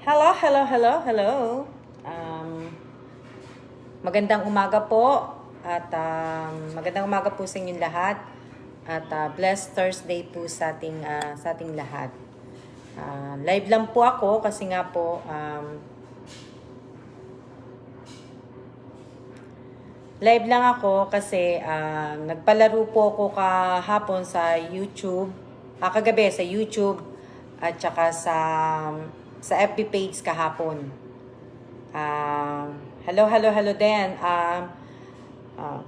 Hello, hello, hello, hello. Um, Magandang umaga po at magandang umaga po sa inyong lahat at blessed Thursday po sa ating lahat. Live lang po ako kasi nga po live lang ako kasi nagpalaro po ako kahapon sa YouTube, kagabi sa YouTube at saka sa FB page kahapon. Hello, hello, hello din.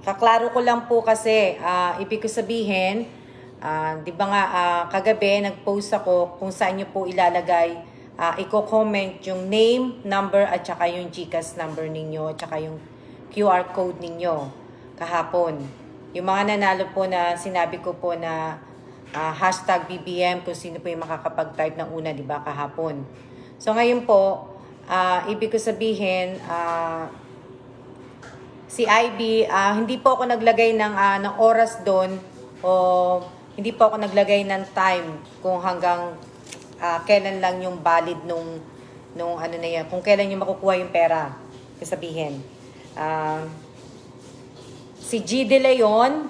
Kaklaro ko lang po kasi, ibig ko sabihin, di ba nga kagabi nag-post ako kung saan nyo po ilalagay, i-comment yung name, number, at saka yung GCash number ninyo, at saka yung QR code ninyo kahapon. Yung mga nanalo po na sinabi ko po na hashtag BBM kung sino po yung makakapag-type ng una, di ba, kahapon. So ngayon po, ibig ko sabihin, si IB, hindi po ako naglagay ng oras doon o hindi po ako naglagay ng time kung hanggang kailan lang yung valid nung ano na yan, kung kailan yung makukuha yung pera. Sabihin. Si G. De Leon,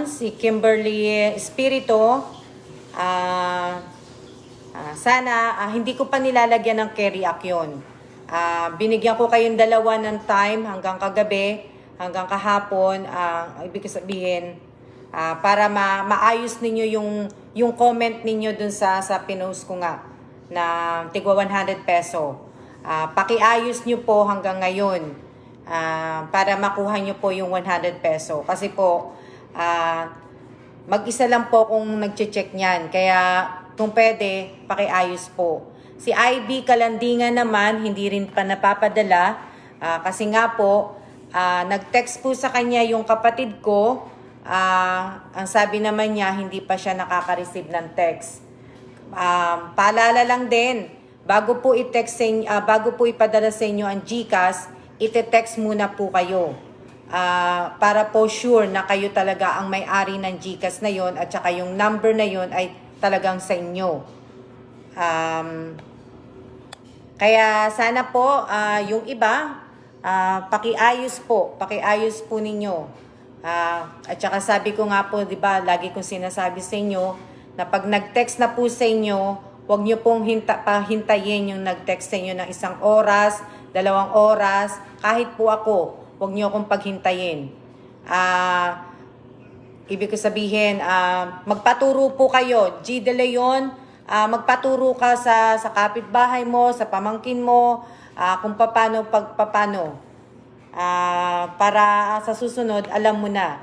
si Kimberly Espirito, sana hindi ko pa nilalagyan ng carry yun. Binigyan ko kayong dalawa ng time hanggang kagabi, hanggang kahapon, ibig sabihin, para maayos ninyo yung comment ninyo dun sa pinost ko nga na tigwa 100 peso. Pakiayos nyo po hanggang ngayon para makuha nyo po yung 100 peso. Kasi po, mag-isa lang po kung nag-check niyan. Kaya kung pwede, pakiayos po. Si IB Kalandingan naman, hindi rin pa napapadala. Kasi nga po, nag-text po sa kanya yung kapatid ko. Ang sabi naman niya, hindi pa siya nakaka-receive ng text. Paalala lang din, bago po bago po ipadala sa inyo ang GCash, ite-text muna po kayo. Para po sure na kayo talaga ang may-ari ng GCash na yon at saka yung number na yon ay talagang sa inyo. Kaya sana po yung iba pakiayos po ninyo. At saka sabi ko nga po, 'di ba, lagi kong sinasabi sa inyo na pag nag-text na po sa inyo, huwag niyo pong hintayin yung nag-text sa inyo ng 1 oras, 2 oras, kahit po ako, huwag niyo akong paghintayin. Ibig ko sabihin, magpaturo po kayo. G. De Leon, magpaturo ka sa kapitbahay mo, sa pamangkin mo, kung paano pagpapano. Para sa susunod, alam mo na.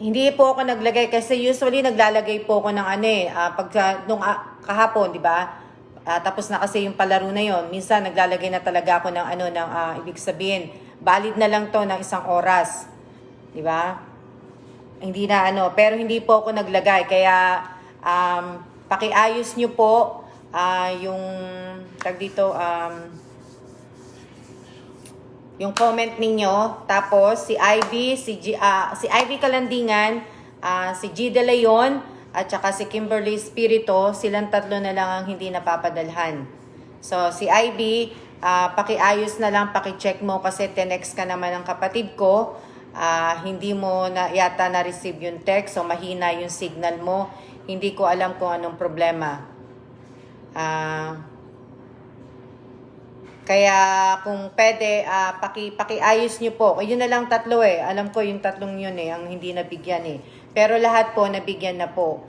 Hindi po ako naglagay kasi usually naglalagay po ako ng nung kahapon, di ba? Tapos na kasi yung palaro na yon. Minsan naglalagay na talaga ako ng ibig sabihin, valid na lang to ng 1 oras. Di ba? Hindi na pero hindi po ako naglagay. Kaya, pakiayos nyo po, yung, yung comment ninyo. Tapos, si Ivy Kalandingan, si G. De Leon, at saka si Kimberly Espirito, silang tatlo na lang ang hindi napapadalhan. So, si Ivy, pakiayos na lang, pakicheck mo kasi tinext ka naman ng kapatid ko. Hindi mo na yata na-receive yung text, so mahina yung signal mo. Hindi ko alam kung anong problema. Kaya kung pwede, pakiayos nyo po. Yun na lang tatlo Alam ko yung tatlong yun ang hindi nabigyan Pero lahat po nabigyan na po.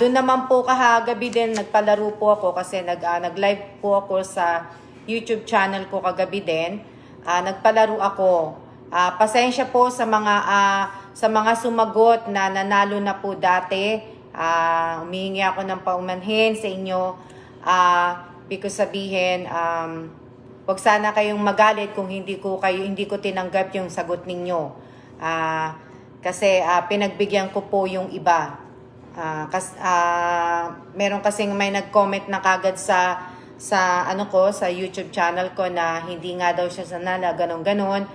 Doon naman po kagabi din nagpalaro po ako kasi nag-live po ako sa YouTube channel ko kagabi din. Nagpalaro ako. Pasensya po sa mga sumagot na nanalo na po dati. Humihingi ako ng paumanhin sa inyo. Because sabihin, wag sana kayong magalit kung hindi ko tinanggap yung sagot ninyo. Kasi pinagbigyan ko po yung iba. Meron kasing may nag-comment na kagad sa sa YouTube channel ko na hindi nga daw siya sanala, ganon.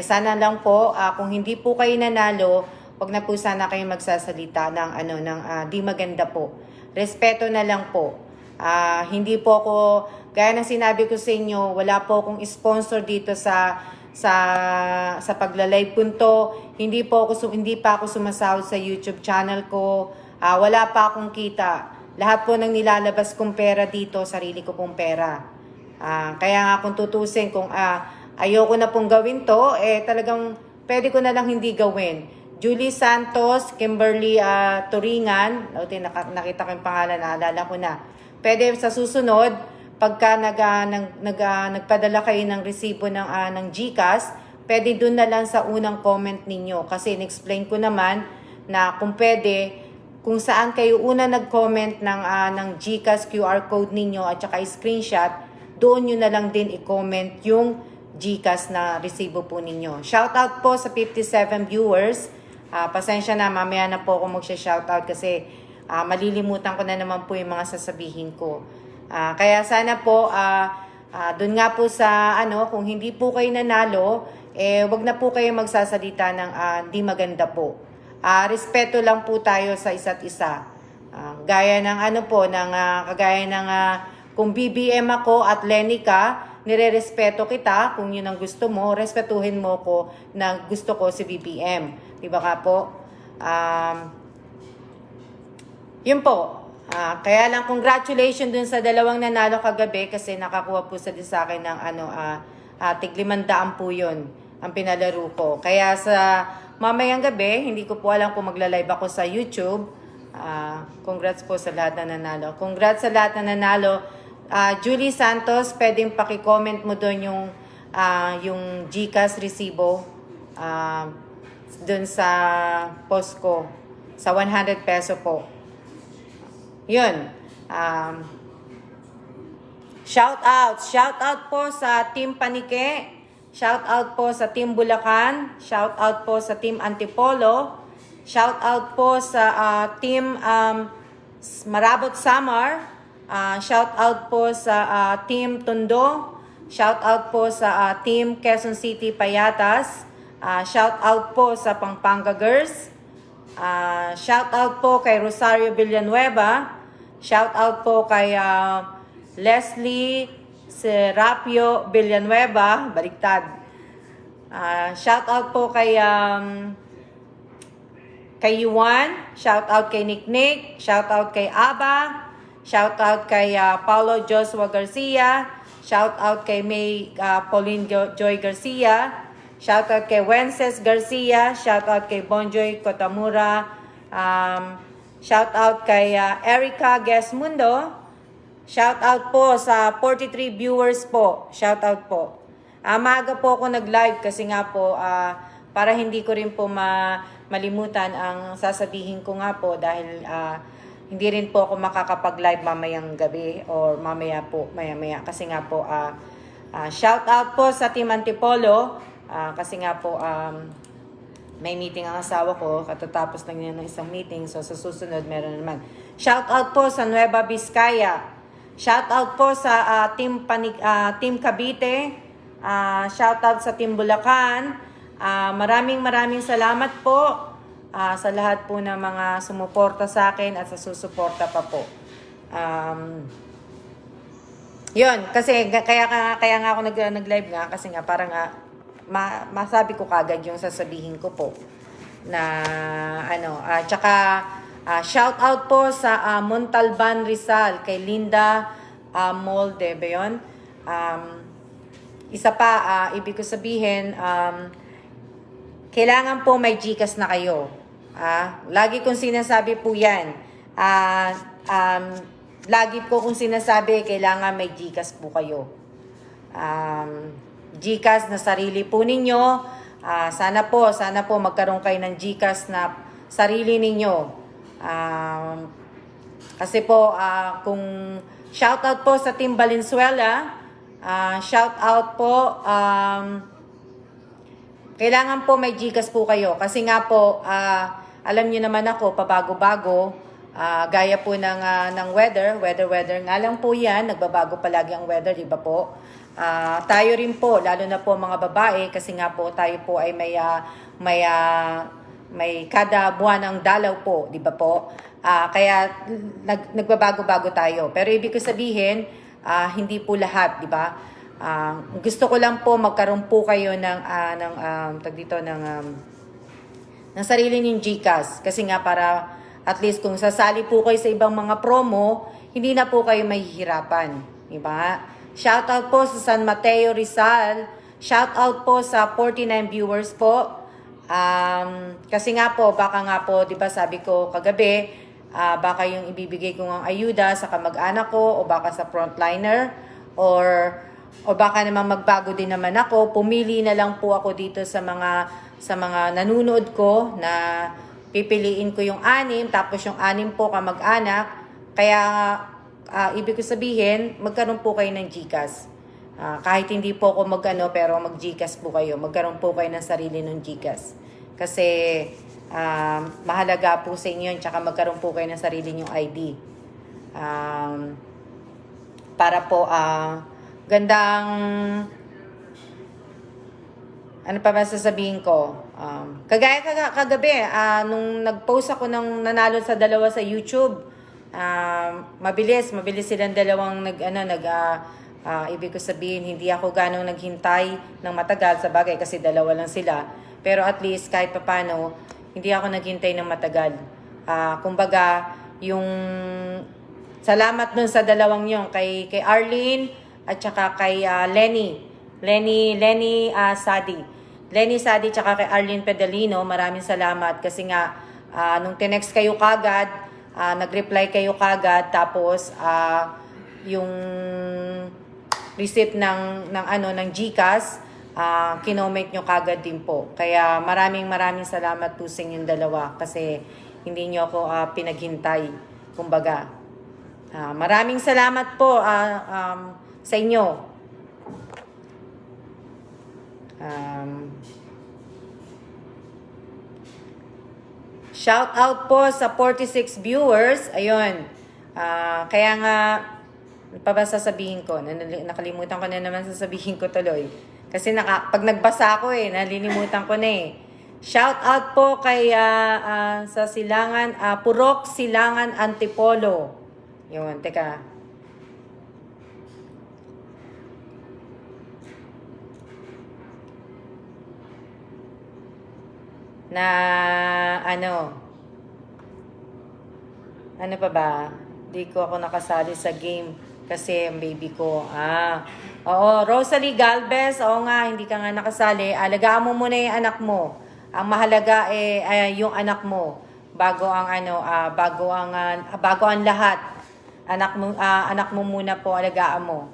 Sana lang po, kung hindi po kayo nanalo, wag na po sana kayo magsasalita ng di maganda po. respeto na lang po. Hindi po ako, gaya ng sinabi ko sa inyo, wala po akong sponsor dito sa pagla-live punto. Hindi pa ako sumasahod sa YouTube channel ko. Wala pa akong kita. Lahat po ng nilalabas kong pera dito, sarili ko pong pera. Kaya nga kung tutusin, kung ayoko na pong gawin to, talagang pwede ko na lang hindi gawin. Julie Santos, Kimberly Turingan, nakita ko yung pangalan, naalala ko na. Pwede sa susunod, pagka nagpadala kayo ng resibo ng GCash, pwede dun na lang sa unang comment ninyo. Kasi in-explain ko naman na kung pwede, kung saan kayo una nag-comment ng GCash QR code ninyo at saka screenshot, doon nyo na lang din i-comment yung GCash na resibo po ninyo. Shoutout po sa 57 viewers. Pasensya na, mamaya na po ako magsha-shoutout kasi malilimutan ko na naman po yung mga sasabihin ko. Kaya sana po, doon nga po sa, kung hindi po kayo nanalo, wag na po kayo magsasalita ng hindi maganda po. Respeto lang po tayo sa isa't isa. Gaya ng kagaya ng kung BBM ako at Lenny ka, nire-respeto kita. Kung yun ang gusto mo, respetuhin mo ko na gusto ko si BBM. Diba ka po? Yun po. Kaya lang congratulations dun sa dalawang nanalo kagabi kasi nakakuha po sa akin ng tig 500 po yun ang pinalaro ko. Kaya sa mamayang gabi, hindi ko po alam kung magla-live ako sa YouTube. Congrats po sa lahat na nanalo. Congrats sa lahat na nanalo. Julie Santos, pwedeng paki-comment mo doon yung GCash resibo doon sa post ko sa 100 peso po. Yun. Shout out po sa Team Panike. Shout out po sa Team Bulacan. Shout out po sa Team Antipolo. Shout out po sa Team Marabot Samar. Shout out po sa Team Tondo. Shout out po sa Team Quezon City Payatas. Shout out po sa Pampanga Girls. Shout out po kay Rosario Villanueva. Shout out po kay Leslie Serapio Villanueva. Baliktad. Shout out po kay Yuan. Shout out kay Nick. Shout out kay Aba. Shout out kay Paulo Joshua Garcia. Shout out kay May Pauline Joy Garcia. Shout out kay Wences Garcia. Shout out kay Bonjoy Kotamura. Shout out kay Erica Gesmundo. Shout out po sa 43 viewers po. Shout out po. Maaga po ako nag-live kasi nga po para hindi ko rin po malimutan ang sasabihin ko nga po dahil hindi rin po ako makakapag-live mamayang gabi or maya kasi nga po shout out po sa Team Antipolo kasi nga po may meeting ang asawa ko katatapos lang niya ng isang meeting so sa susunod meron naman. Shout out po sa Nueva Vizcaya. Shout out po sa Team Cavite. Shout out sa Team Bulacan. Maraming salamat po sa lahat po ng mga sumuporta sa akin at sa susuporta pa po. Yun, kasi kaya nga ako nag-live nga kasi nga parang masabi ko kagad yung sasabihin ko po na tsaka shout out po sa Montalban Rizal kay Linda Molde ba yun? Isa pa ibig ko sabihin kailangan po may GCash na kayo. Lagi kong sinasabi po yan. Lagi po kong sinasabi kailangan may GCash po kayo. GCash na sarili po ninyo. Sana po magkaroon kayo ng GCash na sarili ninyo. Kasi po, kung shoutout po sa Team Valenzuela, shoutout po, kailangan po may GCash po kayo. Kasi nga po, alam nyo naman ako, pabago-bago, gaya po ng weather nga lang po yan, nagbabago palagi ang weather, di ba po? Tayo rin po, lalo na po mga babae, kasi nga po tayo po ay may may kada buwan ang dalaw po, di ba po? Kaya nagbabago-bago tayo. Pero ibig ko sabihin, hindi po lahat, di ba? Gusto ko lang po magkaroon po kayo ng sarili niyong GCash. Kasi nga para at least kung sasali po kayo sa ibang mga promo, hindi na po kayo mahihirapan. Diba? Shoutout po sa San Mateo, Rizal. Shoutout po sa 49 viewers po. Kasi nga po, baka nga po, diba sabi ko kagabi, baka yung ibibigay ko ng ayuda sa kamag-anak ko o baka sa frontliner or baka naman magbago din naman ako. Pumili na lang po ako dito sa mga nanonood ko na pipiliin ko yung 6, tapos yung 6 po kamag-anak. Kaya ibig ko sabihin, magkaroon po kayo ng GCash. Kahit hindi po ako pero mag-GCash po kayo. Magkaroon po kayo ng sarili ng GCash. Kasi mahalaga po sa inyo, tsaka magkaroon po kayo ng sarili nyong ID. Para po gandang, ano pa ba sasabihin ko? Kagaya kagabi, nung nag-post ako ng nanalo sa dalawa sa YouTube, mabilis silang dalawang ibig ko sabihin, hindi ako ganong naghintay ng matagal sa bagay kasi dalawa lang sila. Pero at least kahit papano, hindi ako naghintay ng matagal. Kumbaga, yung salamat dun sa dalawang yun, kay Arlene at saka kay Lenny Sadi. Lenny Sadi tsaka kay Arlene Pedalino, maraming salamat kasi nga nung tinext kayo kagad, nag-reply kayo kagad, tapos yung receipt ng GCash, kinoment nyo kagad din po. Kaya maraming salamat po sa inyong dalawa kasi hindi nyo ako pinaghintay, kumbaga. Maraming salamat po sa inyo. Shout out po sa 46 viewers. Ayun. Kaya nga, ano pa ba sasabihin ko? Nakalimutan ko na naman sasabihin ko tuloy. Kasi pag nagbasa ako nalilimutan ko na eh. Shout out po kay sa Silangan, Purok Silangan Antipolo. Yun, teka. Na ano pa ba? Di ko ako nakasali sa game kasi ang baby ko. Oo, Rosalie Galvez, oo nga, hindi ka nga nakasali. Alagaan mo muna yung anak mo. Ang mahalaga yung anak mo bago ang bago ang lahat. Anak mo muna po, alagaan mo.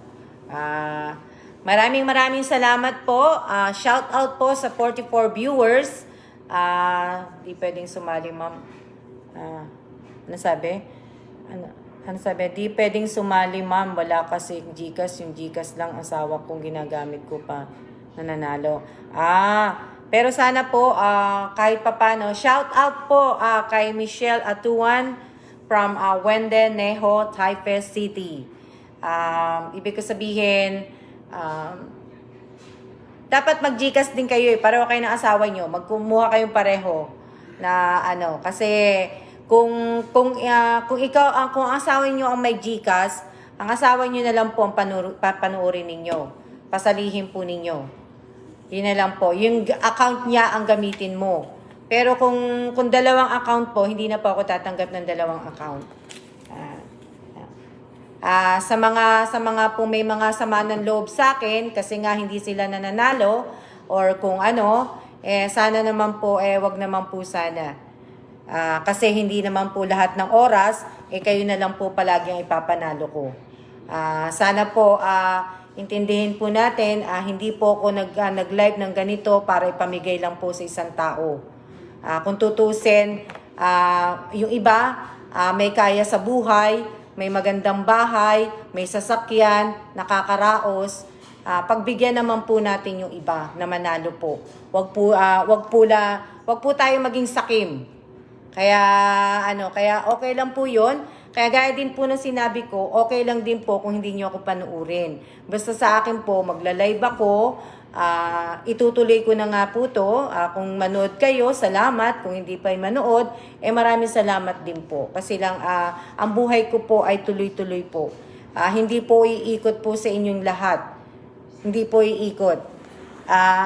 Maraming salamat po. Shout out po sa 44 viewers. Di pwedeng sumali, ma'am. Ano sabi? Ano sabi? Di pwedeng sumali, ma'am. Wala kasi GCash. Yung GCash lang asawa kong ginagamit ko pa nananalo. Pero sana po, kahit papano, shout out po kay Michelle Atuan from Wende, Neho, Taipei City. Ibig ko sabihin, dapat mag-GCash din kayo pareho kayo ng asawa nyo. Magkumuha kayong pareho na kasi kung ang asawa niyo ang may GCash, ang asawa niyo na lang po ang panuorin ninyo. Pasalihin po ninyo. Yun na lang po. Yung account niya ang gamitin mo. Pero kung dalawang account po, hindi na po ako tatanggap ng dalawang account. Sa mga po may mga sama ng loob sa akin kasi nga hindi sila nananalo or kung sana naman po wag naman po sana. Kasi hindi naman po lahat ng oras kayo na lang po palagi ang ipapanalo ko. Sana po intindihin po natin, hindi po ako nag-live ng ganito para ipamigay lang po sa isang tao. Kung tutusin, yung iba may kaya sa buhay, may magandang bahay, may sasakyan, nakakaraos. Pagbigyan naman po natin yung iba na manalo po. Wag po tayo maging sakim. Kaya okay lang po 'yon. Kaya gaya din po ng sinabi ko, okay lang din po kung hindi niyo ako panuurin. Basta sa akin po, magla-live ako, itutuloy ko na nga po to. Kung manood kayo, salamat. Kung hindi pa manood, maraming salamat din po. Kasi lang, ang buhay ko po ay tuloy-tuloy po. Hindi po iikot po sa inyong lahat. Hindi po iikot.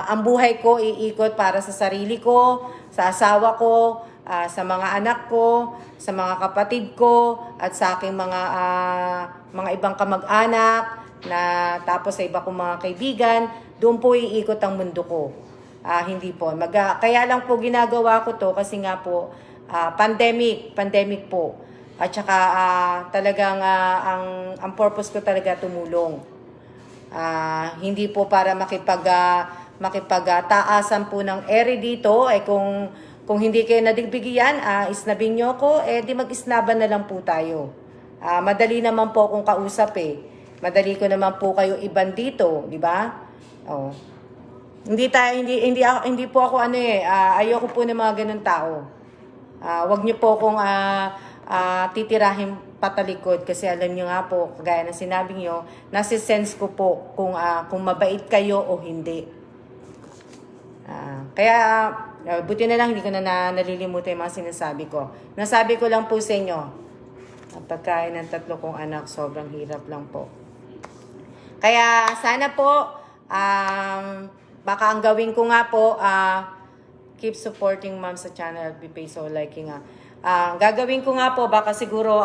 Ang buhay ko iikot para sa sarili ko, sa asawa ko, sa mga anak ko, sa mga kapatid ko, at sa aking mga ibang kamag-anak, na tapos sa iba kong mga kaibigan. Doon po iikot ang mundo ko. Hindi po. Kaya lang po ginagawa ko to kasi nga po, pandemic po. At saka talagang ang purpose ko talaga tumulong. Hindi po para makipagtaasan po ng ere dito. Kung hindi kayo nadigbigyan, isnabing nyo ko, di mag-isnaban na lang po tayo. Madali naman po akong kausap Madali ko naman po kayo iban dito, di ba? Oh. Hindi po ako ayoko po ng mga ganun tao. Wag niyo po akong titirahin patalikod kasi alam niyo nga po, kagaya ng sinabi niyo, nasi-sense ko po kung mabait kayo o hindi. Kaya buti na lang hindi ko na nalilimutan yung mga sinasabi ko. Nasabi ko lang po sa inyo, ang pagkain ng 3 kong anak, sobrang hirap lang po. Kaya sana po, baka ang gawin ko nga po, keep supporting ma'am sa channel, FB page, so liking gagawin ko nga po, baka siguro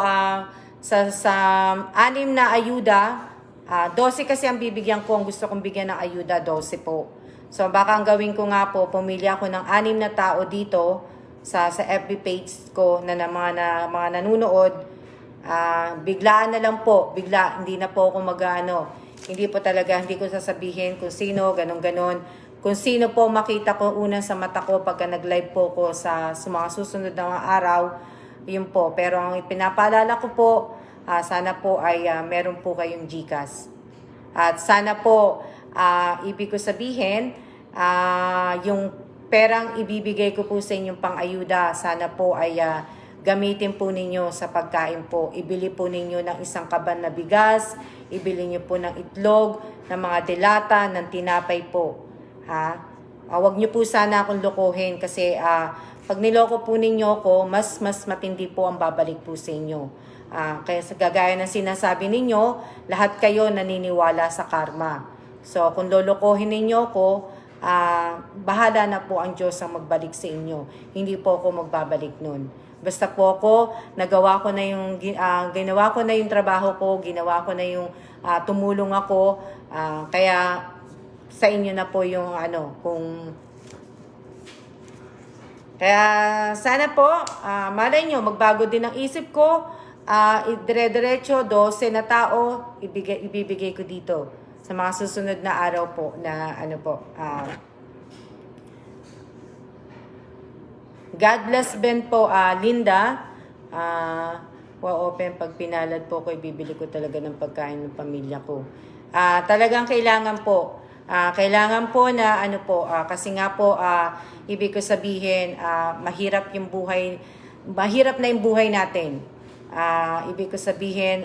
sa 6 na ayuda, 12 kasi ang bibigyan ko, ang gusto kong bigyan ng ayuda, 12 po. So baka ang gawin ko nga po, pumili ako ng 6 na tao dito sa FB page ko na mga nanunood. Biglaan na lang po, hindi na po ako hindi ko sasabihin kung sino, ganon. Kung sino po makita ko unang sa mata ko pagka nag-live po ko sa mga susunod na araw, yun po. Pero ang pinapaalala ko po, sana po ay meron po kayong GCash. At sana po, ibig ko sabihin, yung perang ibibigay ko po sa inyong pang-ayuda, sana po ay gamitin po ninyo sa pagkain po. Ibili po ninyo ng 1 kaban na bigas, ibili nyo po ng itlog, ng mga delata, ng tinapay po. Wag nyo po sana akong lokohin kasi pag niloko po ninyo ako, mas matindi po ang babalik po sa inyo. Kaya sa gagaya ng sinasabi ninyo, lahat kayo naniniwala sa karma. So kung lolokohin ninyo ako, bahala na po ang Diyos ang magbalik sa inyo. Hindi po ako magbabalik nun. Basta po ako, ginawa ko na yung trabaho ko, ginawa ko na yung tumulong ako, kaya sa inyo na po yung kaya sana po, malay nyo, magbago din ang isip ko, dire-diretso, 12 na tao, ibibigay ko dito sa mga susunod na araw po na God bless Ben po, Linda. Open, pag pinalad po ko, ibibili ko talaga ng pagkain ng pamilya ko. Talagang kailangan po. Kailangan po na kasi nga po, ibig ko sabihin, mahirap na yung buhay natin. Ibig ko sabihin,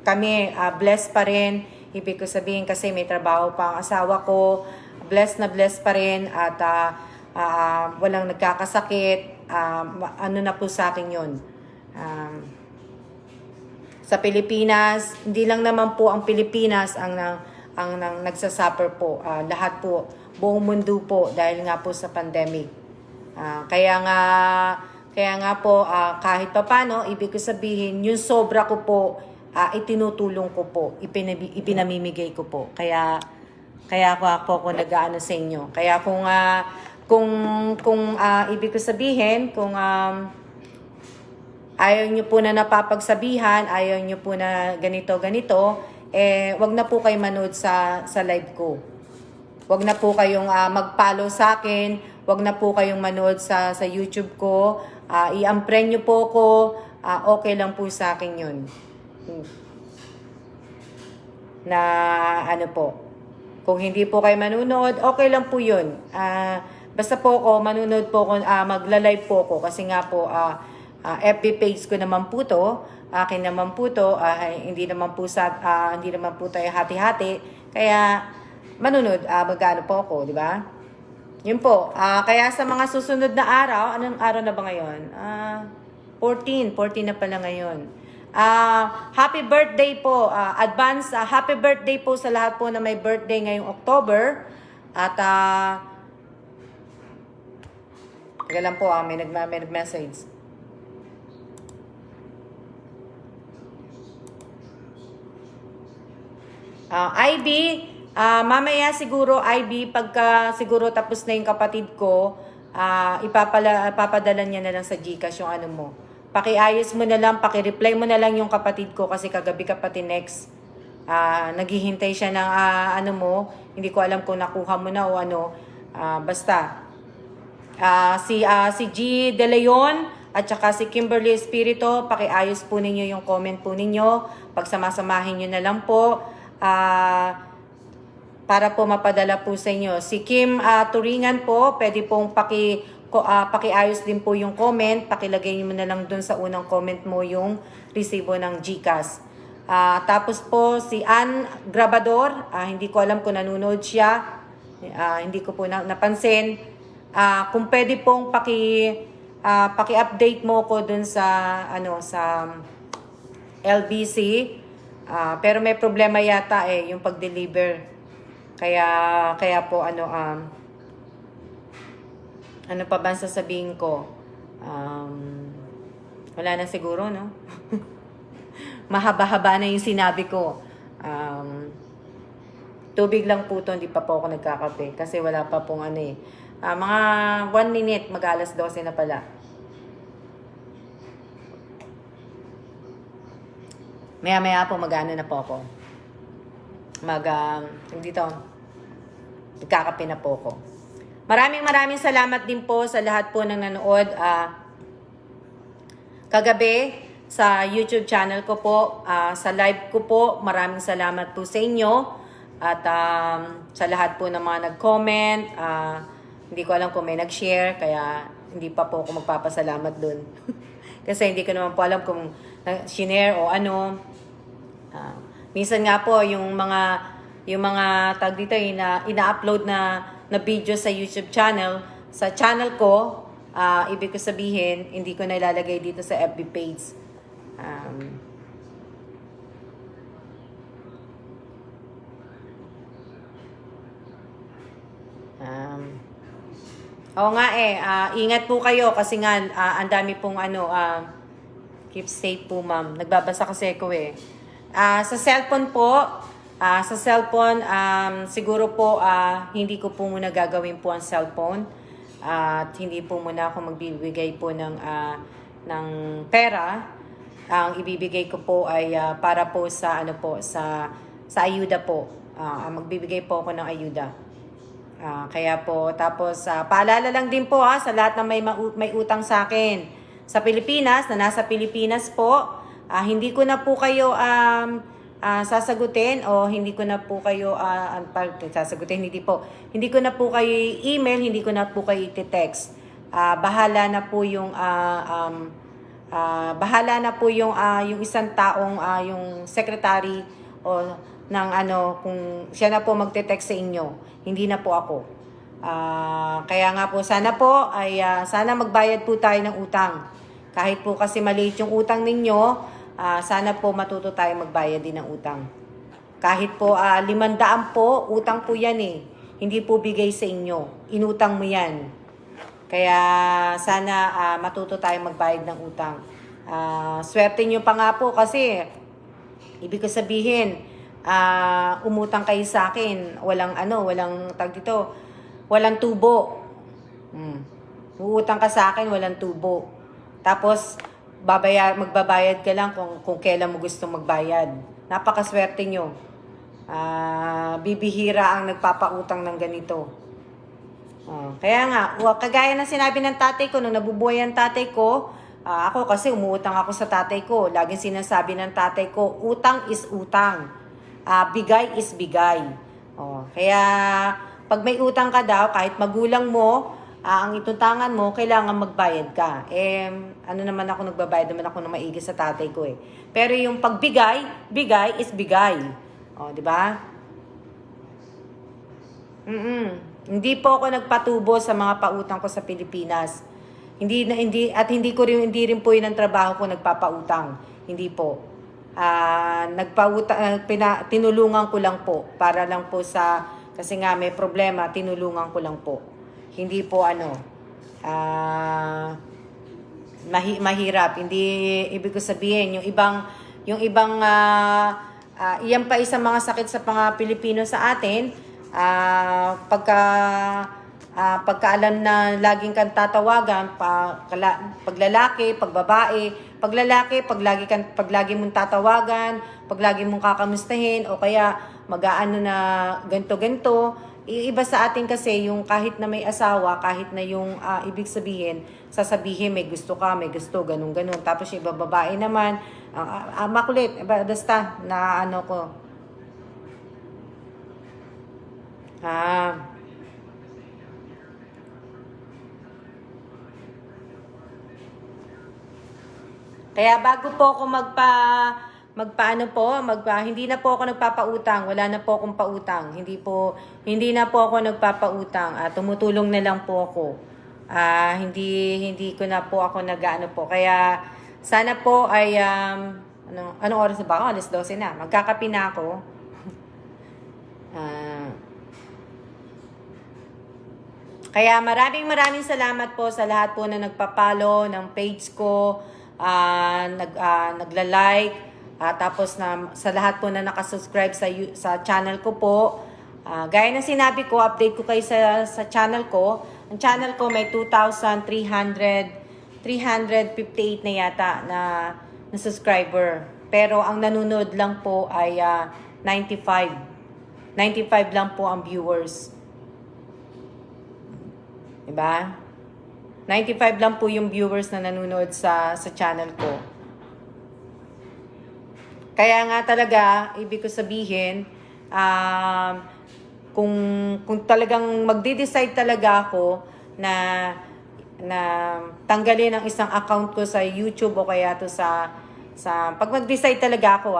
kami, blessed pa rin. Ibig ko sabihin kasi may trabaho pa ang asawa ko. Blessed pa rin at walang nagkakasakit, na po sa akin yun. Sa Pilipinas, hindi lang naman po ang Pilipinas ang nagsasuffer po. Lahat po, buong mundo po dahil nga po sa pandemic. Kaya nga po, kahit paano, ibig ko sabihin, yung sobra ko po, itinutulong ko po, ipinamimigay ko po. Kaya ako nag-aano sa inyo. Kaya kung ibig ko sabihin, kung ayaw nyo po na napapagsabihan, ayaw nyo po na ganito, wag na po kayo manood sa live ko. Wag na po kayong mag-follow sa akin, wag na po kayong manood sa YouTube ko, i-unfriend nyo po ko, okay lang po sa akin yun. Na kung hindi po kayo manunood, okay lang po yun. Basta po ako, manunod po ako, magla-live po ako kasi nga po, FB page ko naman po to, akin naman po to, hindi naman po tayo hati-hati. Kaya, manunod, magkano po ako, di ba? Yun po. Kaya sa mga susunod na araw, anong araw na ba ngayon? 14 na pala ngayon. Happy birthday po. Advance happy birthday po sa lahat po na may birthday ngayong October. At teka lang po, may nag-message. IB, mamaya siguro, IB, pagka siguro tapos na yung kapatid ko, ipapadala niya na lang sa GCash yung ano mo. Pakiayos mo na lang, pakireply mo na lang yung kapatid ko kasi kagabi kapatid next. Naghihintay siya ng ano mo, hindi ko alam kung nakuha mo na o ano. Basta. Si G. De Leon at saka si Kimberly Espirito, pakiayos po ninyo yung comment po ninyo. Pagsamasamahin nyo na lang po. Para po mapadala po sa inyo. Si Kim Turingan po, pwede pong pakiayos din po yung comment. Pakilagay nyo na lang dun sa unang comment mo yung resibo ng GCash. Tapos po si Ann Grabador, hindi ko alam kung nanonood siya. Hindi ko po napansin. Kung pwede pong paki-update mo ko dun sa sa LBC. Pero may problema yata yung pag-deliver. Kaya po ano pa ba sasabihin ko? Wala na siguro, no? Mahaba-haba na yung sinabi ko. Tubig lang po to, hindi pa po ako nagkakape. Kasi wala pa pong mga 1 minute, mag-alas 12 na pala. Maya-maya po mag-ano na po ako. Nagkakape na po ako. Maraming salamat din po sa lahat po ng nanood. Kagabi, sa YouTube channel ko po, sa live ko po, maraming salamat po sa inyo. At sa lahat po ng mga nag-comment, hindi ko alam kung may nag-share, kaya hindi pa po ako magpapasalamat dun. Kasi hindi ko naman po alam kung share o ano. Minsan nga po yung mga tag dito ina-upload na video sa YouTube channel, sa channel ko, ibig ko sabihin hindi ko na ilalagay dito sa FB page. Oo nga ingat po kayo kasi nga ang dami pong keep safe po ma'am. Nagbabasa kasi ako sa cellphone po, siguro po hindi ko po muna gagawin po ang cellphone at hindi po muna ako magbibigay po ng pera. Ang ibibigay ko po ay para po sa sa ayuda po. Magbibigay po ako ng ayuda. Kaya po, tapos paalala lang din po sa lahat na may utang sa akin sa Pilipinas, na nasa Pilipinas po, hindi ko na po kayo sasagutin o hindi ko na po kayo sasagutin, hindi ko na po kayo email, hindi ko na po kayo i-text. Bahala na po yung yung isang taong yung secretary o ng kung siya na po magte-text sa inyo, hindi na po ako. Kaya nga po sana po ay sana magbayad po tayo ng utang. Kahit po kasi maliit yung utang ninyo, sana po matuto tayo magbayad din ng utang. Kahit po 500 po, utang po yan Hindi po bigay sa inyo. Inutang mo yan. Kaya sana matuto tayo magbayad ng utang. Swerte nyo pa nga po kasi ibig ko sabihin, umutang kayo sa akin, walang walang tubo. Uutang ka sa akin, walang tubo. Tapos magbabayad ka lang kung kailan mo gusto magbayad. Napakaswerte nyo. Bibihira ang nagpapautang ng ganito. Kaya nga, kagaya ng sinabi ng tatay ko, nung nabubuhay ang tatay ko, ako kasi umuutang ako sa tatay ko. Laging sinasabi ng tatay ko, utang is utang. Bigay is bigay. Kaya pag may utang ka daw, kahit magulang mo, ang itutangan mo, kailangan magbayad ka. Naman ako, nagbabayad naman ako ng maigi sa tatay ko Pero yung pagbigay, bigay is bigay. Di ba? Hindi po ako nagpatubo sa mga pautang ko sa Pilipinas. Hindi rin po 'yun ang trabaho ko, nagpapautang. Hindi po. Tinulungan ko lang po para lang po kasi nga may problema, tinulungan ko lang po. Hindi po mahirap. Hindi ibig ko sabihin yung ibang iyan pa isang mga sakit sa mga Pilipino sa atin. Pagka alam na laging kang tatawagan, pag lalaki, pag babae, pag lalaki, pag lagi mong tatawagan, pag lagi mong kakamustahin, o kaya mag-aano na ganto-ganto. Iba sa atin kasi yung kahit na may asawa, kahit na yung ibig sabihin, sasabihin may gusto ka, may gusto, ganun-ganun. Tapos yung iba babae naman, makulit, basta na ano ko. Kaya bago po ako hindi na po ako nagpapautang, wala na po akong pautang. Hindi na po ako nagpapautang. Tumutulong na lang po ako. Hindi ko na po ako nag-ano po. Kaya sana po ay anong oras na ba ako? Alas 12 na. Magkakape na ako. Kaya maraming salamat po sa lahat po na nagpapalo ng page ko, nagla-like, tapos sa lahat po na nakasubscribe sa channel ko po. Gaya ng sinabi ko, update ko kayo sa channel ko. Ang channel ko may 2,358 na yata na subscriber. Pero ang nanonood lang po ay 95. 95 lang po ang viewers. Diba? 95 lang po yung viewers na nanonood sa channel ko. Kaya nga talaga, ibig ko sabihin, kung talagang magde-decide talaga ako na tanggalin ang isang account ko sa YouTube o kaya to sa pag mag-decide talaga ako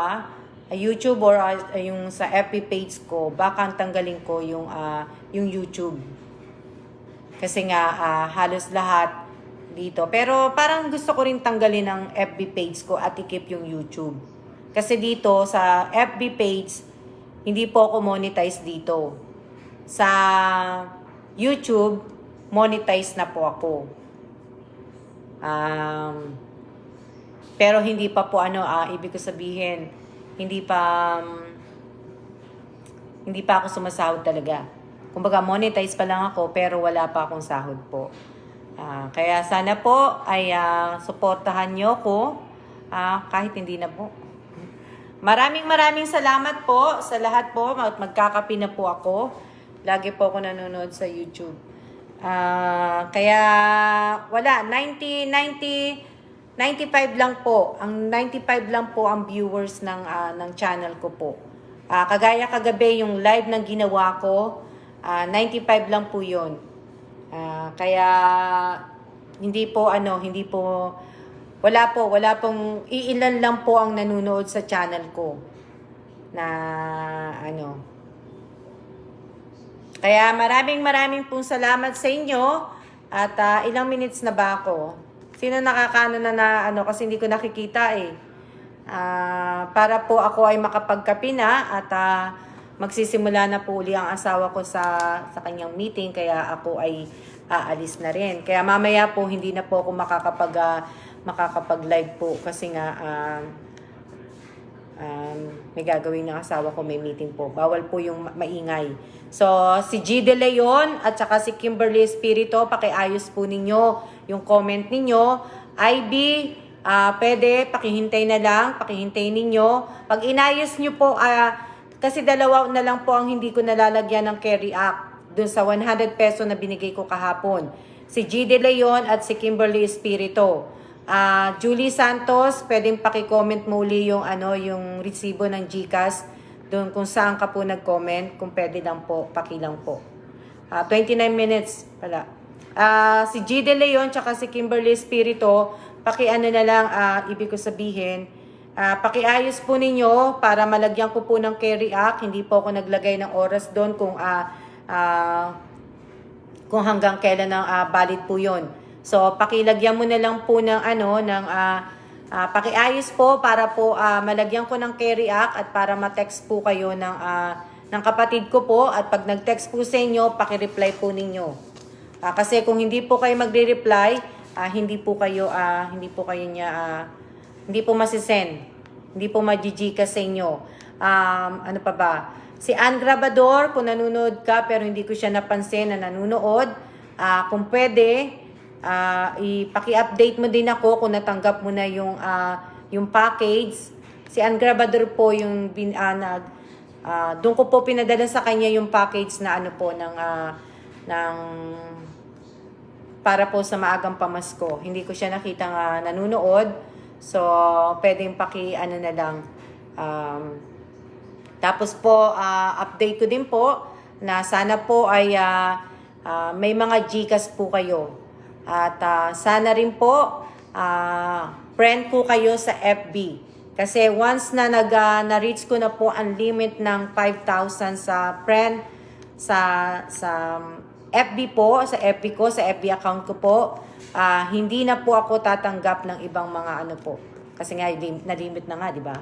YouTube or yung sa FB page ko, baka tanggalin ko yung YouTube. Kasi nga halos lahat dito. Pero parang gusto ko rin tanggalin ang FB page ko at i-keep yung YouTube. Kasi dito sa FB page, hindi po ako monetize dito. Sa YouTube, monetize na po ako. Pero hindi pa po ibig ko sabihin, hindi pa ako sumasahod talaga. Kumbaga, monetize pa lang ako pero wala pa akong sahod po. Kaya sana po ay suportahan nyo ko kahit hindi na po. Maraming salamat po sa lahat po. Magkakape na po ako. Lagi po ako nanonood sa YouTube. Kaya wala, 95 lang po. Ang 95 lang po ang viewers ng channel ko po. Kagaya kagabi yung live ng ginawa ko, 95 lang po 'yon. Kaya wala pong iilan lang po ang nanonood sa channel ko na Kaya maraming pong salamat sa inyo at ilang minutes na ba ako? Sino nakakano na kasi hindi ko nakikita para po ako ay makapagkape na at magsisimula na po uli ang asawa ko sa kanyang meeting, kaya ako ay aalis na rin. Kaya mamaya po hindi na po ako makakapag-live po kasi nga may gagawin ng asawa ko, may meeting po. Bawal po yung maingay. So, si G. De Leon at saka si Kimberly Espirito, pakiayos po ninyo yung comment ninyo. IB, pwede, pakihintay ninyo. Pag inayos nyo po, kasi dalawa na lang po ang hindi ko nalalagyan ng carry act dun sa 100 peso na binigay ko kahapon. Si G. De Leon at si Kimberly Espirito. Julie Santos, pwedeng paki-comment muli yung resibo ng GCash doon kung saan ka po nag-comment. Kung pwede lang po, pakilang po. 29 minutes pala. Si G. De Leon tsaka si Kimberly Espirito, na lang, ibig ko sabihin, pakiayos po ninyo para malagyan ko po ng carry act. Hindi po ako naglagay ng oras doon kung kung hanggang kailan ang valid po yun. So, pakilagyan mo na lang po ng pakiayos po para po malagyan ko ng carry act at para ma-text po kayo ng kapatid ko po. At pag nag-text po sa inyo, pakireply po ninyo. Kasi kung hindi po kayo magre-reply, hindi po masisend. Hindi po magigika sa inyo. Ano pa ba? Si Ann Grabador, kung nanonood ka pero hindi ko siya napansin na nanonood, kung pwede, ipaki-update mo din ako kung natanggap mo na yung package. Si Ann Grabador po yung doon ko po pinadala sa kanya yung package na ng para po sa maagang pamasko. Hindi ko siya nakitang nanonood. So, pwedeng na lang. Tapos po, update ko din po na sana po ay may mga GCash po kayo. At sana rin po, friend po kayo sa FB. Kasi once na na-reach ko na po ang limit ng 5,000 sa friend, sa FB po, sa FB ko, sa FB account ko po, hindi na po ako tatanggap ng ibang mga po. Kasi nga, na-limit na nga, di ba?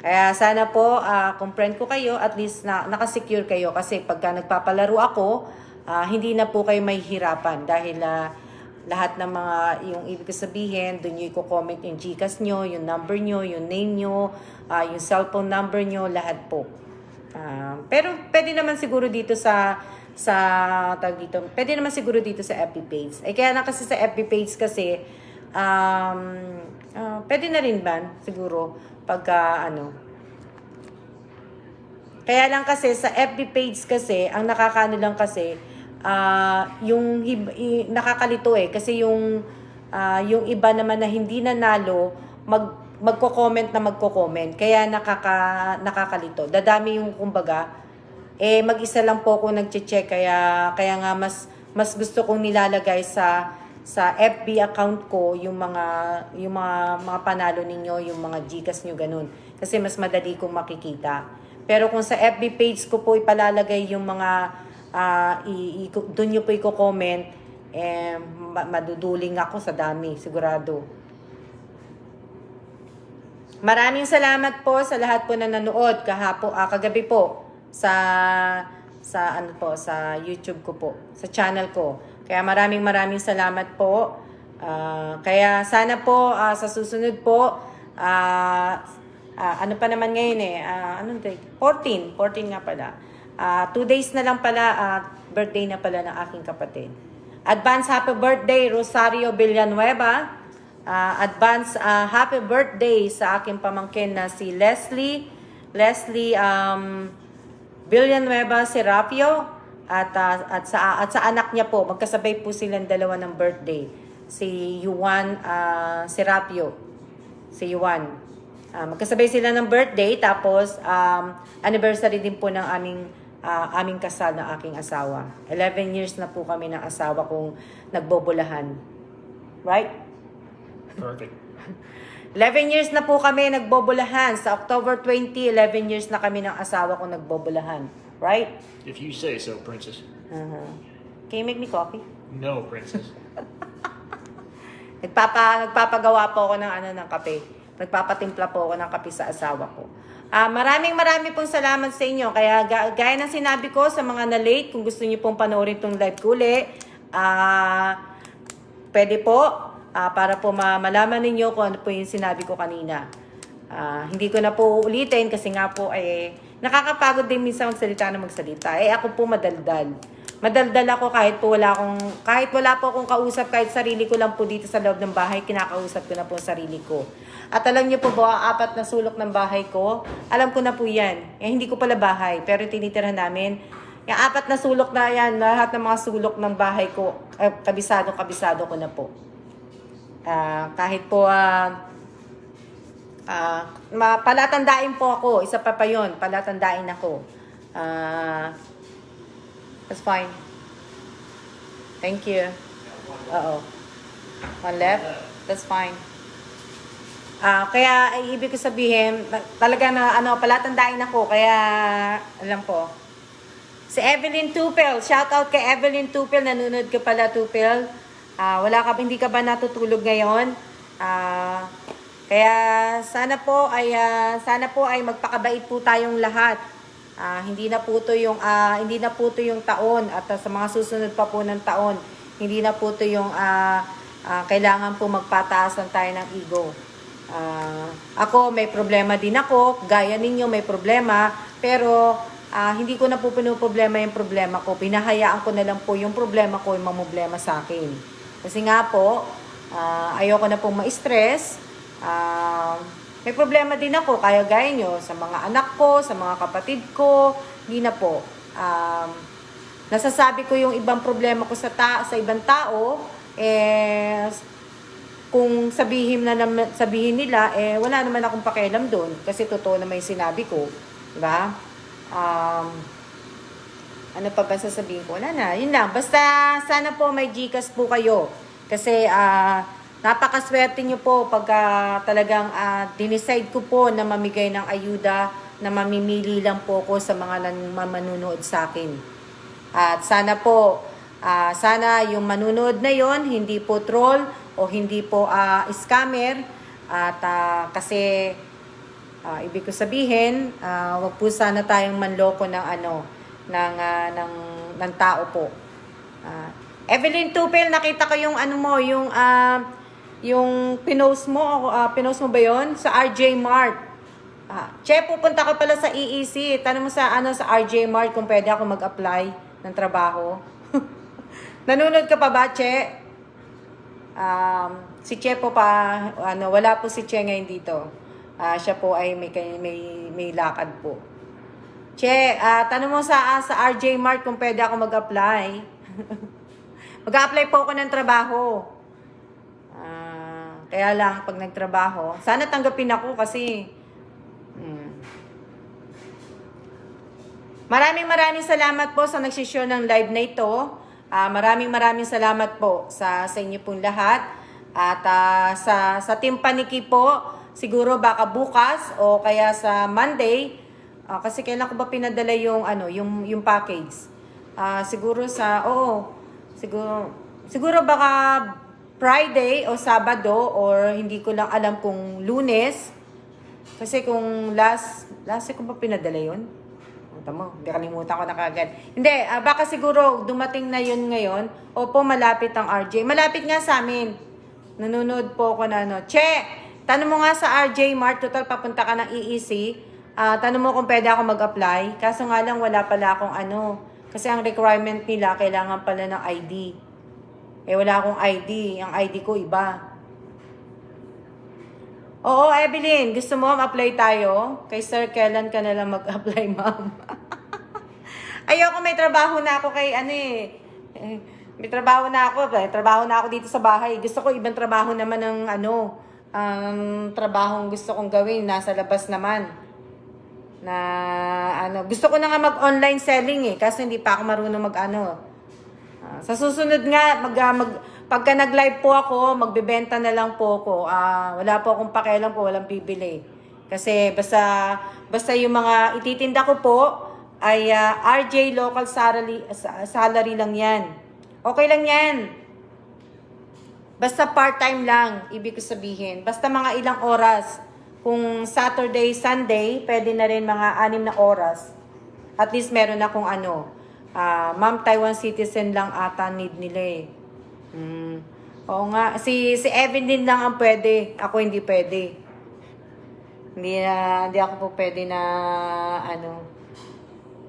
Kaya sana po, kung friend ko kayo, at least nakasecure kayo. Kasi pagka nagpapalaro ako, hindi na po kayo may hirapan. Dahil lahat ng mga, yung ibig sabihin, doon nyo i-comment yung Gcash nyo, yung number nyo, yung name nyo, yung cellphone number nyo, lahat po. Pero pwede naman siguro dito pwede naman siguro dito sa FB page. Kaya na kasi sa FB page kasi pwede na rin ba siguro pagka Kaya lang kasi sa FB page kasi ang nakakaano lang kasi nakakalito kasi yung iba naman na hindi nanalo magko-comment. Kaya nakakalito. Dadami yung kumbaga. Mag-isa lang po ako nagche-check. Kaya nga mas gusto kong nilalagay sa FB account ko yung mga panalo ninyo, yung mga Gcash nyo, ganun. Kasi mas madali kong makikita. Pero kung sa FB page ko po ipalalagay yung mga doon nyo po i-comment, maduduling ako sa dami, sigurado. Maraming salamat po sa lahat po na nanood kagabi po sa YouTube ko po, sa channel ko. Kaya maraming salamat po. Kaya sana po sa susunod po ano pa naman ngayon anong day? 14 nga pala. 2 days na lang pala birthday na pala ng aking kapatid. Advance happy birthday Rosario Villanueva. Advance happy birthday sa aking pamangkin na si Leslie Villanueva Serapio at sa anak niya po, magkasabay po silang dalawa ng birthday, si Yuan Serapio, magkasabay sila ng birthday. Tapos anniversary din po ng aming kasal ng aking asawa. 11 years na po kami ng asawa kong nagbobolahan, right? Perfect. 11 years na po kami nagbobolahan. Sa October 20, 11 years na kami ng asawa ko nagbobolahan. Right? If you say so, princess. Can you make me coffee? No, princess. Nagpapagawa po ako ng kape. Nagpapatimpla po ako ng kape sa asawa ko. Maraming pong salamat sa inyo. Kaya gaya ng sinabi ko sa mga na-late, kung gusto niyo pong panoorin itong live ko uli, pwede po. Para po malaman ninyo kung ano po yung sinabi ko kanina. Hindi ko na po ulitin kasi nga po nakakapagod din minsan magsalita. Ako po madaldal. Madaldal ako kahit wala po akong kausap, kahit sarili ko lang po dito sa loob ng bahay, kinakausap ko na po sarili ko. At alam niyo po ba, 4 na sulok ng bahay ko, alam ko na po yan. Hindi ko pala bahay, pero tinitirhan namin. Yung 4 na sulok na yan, lahat ng mga sulok ng bahay ko, kabisado ko na po. Kahit po palatandain po ako, isa pa yun, palatandain ako. That's fine. Thank you. One left. That's fine. Kaya ibig ko sabihin, talaga na palatandaan ako, kaya alam po. Si Evelyn Tupel. Shout out kay Evelyn Tupel. Nanonood ka pala, Tupel. Hindi ka ba natutulog ngayon? Kaya sana po ay magpakabait po tayong lahat. Hindi na po 'to yung taon at sa mga susunod pa po ng taon, hindi na po 'to yung kailangan po magpataasan tayo ng ego. Ako may problema din ako, gaya ninyo may problema, pero hindi ko na po pinoproblema yung problema ko. Pinahayaan ko na lang po yung problema ko yung mamroblema sa akin. Kasi nga po, ayoko na pong ma-stress. May problema din ako, kaya gaya nyo, sa mga anak ko, sa mga kapatid ko, hindi na po. Nasasabi ko yung ibang problema ko sa ibang tao, kung sabihin nila, wala naman akong pakialam doon, kasi totoo naman yung sinabi ko. Diba? Ano pa ba sasabihin ko? Wala na, yun lang. Basta sana po may Gcash po kayo. Kasi napakaswerte nyo po pagka talagang dinicide ko po na mamigay ng ayuda, na mamimili lang po ko sa mga manunood sa akin. At sana po, sana yung manunood na yon hindi po troll o hindi po scammer. At kasi ibig ko sabihin, wag po sana tayong manloko ng ng tao po. Evelyn Tupel, nakita ko yung yung pinost mo ba yon sa RJ Mart? Che, pupunta ka pala sa EEC. Tanong mo sa RJ Mart kung pwede ako mag-apply ng trabaho. Nanonood ka pa ba, Che? Si Che po pa, wala po si Che ngayon dito. Siya po ay may lakad po. Che, tanong mo sa RJ Mart kung pwede ako mag-apply. Mag-a-apply po ako ng trabaho. Kaya lang, pag nagtrabaho, sana tanggapin ako kasi maraming salamat po sa nagsishare ng live na ito. Maraming salamat po sa inyo pong lahat. At sa Team Paniki po, siguro baka bukas o kaya sa Monday, kasi kailan ko ba pinadala yung package? Siguro baka Friday o Sabado or hindi ko lang alam kung Lunes. Kasi kung last ko ba pinadala yun? Kalimutan ko na kagad. Hindi, baka siguro dumating na yun ngayon. Opo, malapit ang RJ. Malapit nga sa amin. Nanonood po ako na Che, tanong mo nga sa RJ Mart, total papunta ka ng EEC. Tanong mo kung pwede ako mag-apply. Kaso nga lang wala pala akong kasi ang requirement nila, kailangan pala ng ID. Wala akong ID. Ang ID ko iba. Oo, Evelyn, gusto mo mag-apply tayo? Kay Sir, kailan ka na lang mag-apply, ma'am? Ayoko, may trabaho na ako kay may trabaho na ako. Trabaho na ako dito sa bahay. Gusto ko ibang trabaho naman ng trabahong gusto kong gawin. Nasa labas naman. Gusto ko na nga mag-online selling kasi hindi pa ako marunong sa susunod nga, pagka nag-live po ako, magbebenta na lang po ako. Wala po akong pakialam po, walang bibili. Kasi basta yung mga ititinda ko po ay RJ local salary lang yan. Okay lang yan. Basta part-time lang, ibig ko sabihin. Basta mga ilang oras. Kung Saturday, Sunday, pwede na rin mga 6 na oras. At least meron akong Ma'am, Taiwan citizen lang ata need nila Oo nga. Si Evelyn lang ang pwede. Ako hindi pwede. Hindi ako po pwede na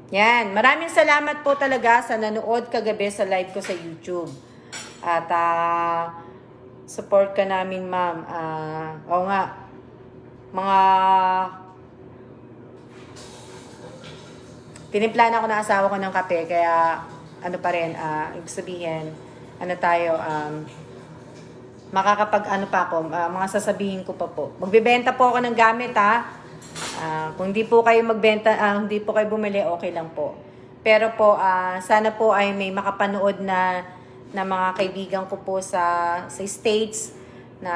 Yan. Maraming salamat po talaga sa nanood kagabi sa live ko sa YouTube. At support ka namin, ma'am. Oo nga. Tinimplahan ako ng asawa ko ng kape, kaya pa rin, ibig sabihin, makakapag pa ako, mga sasabihin ko pa po. Magbebenta po ako ng gamit, kung hindi po kayo magbenta, hindi po kayo bumili, okay lang po. Pero po, sana po ay may makapanood na mga kaibigan ko po sa States, na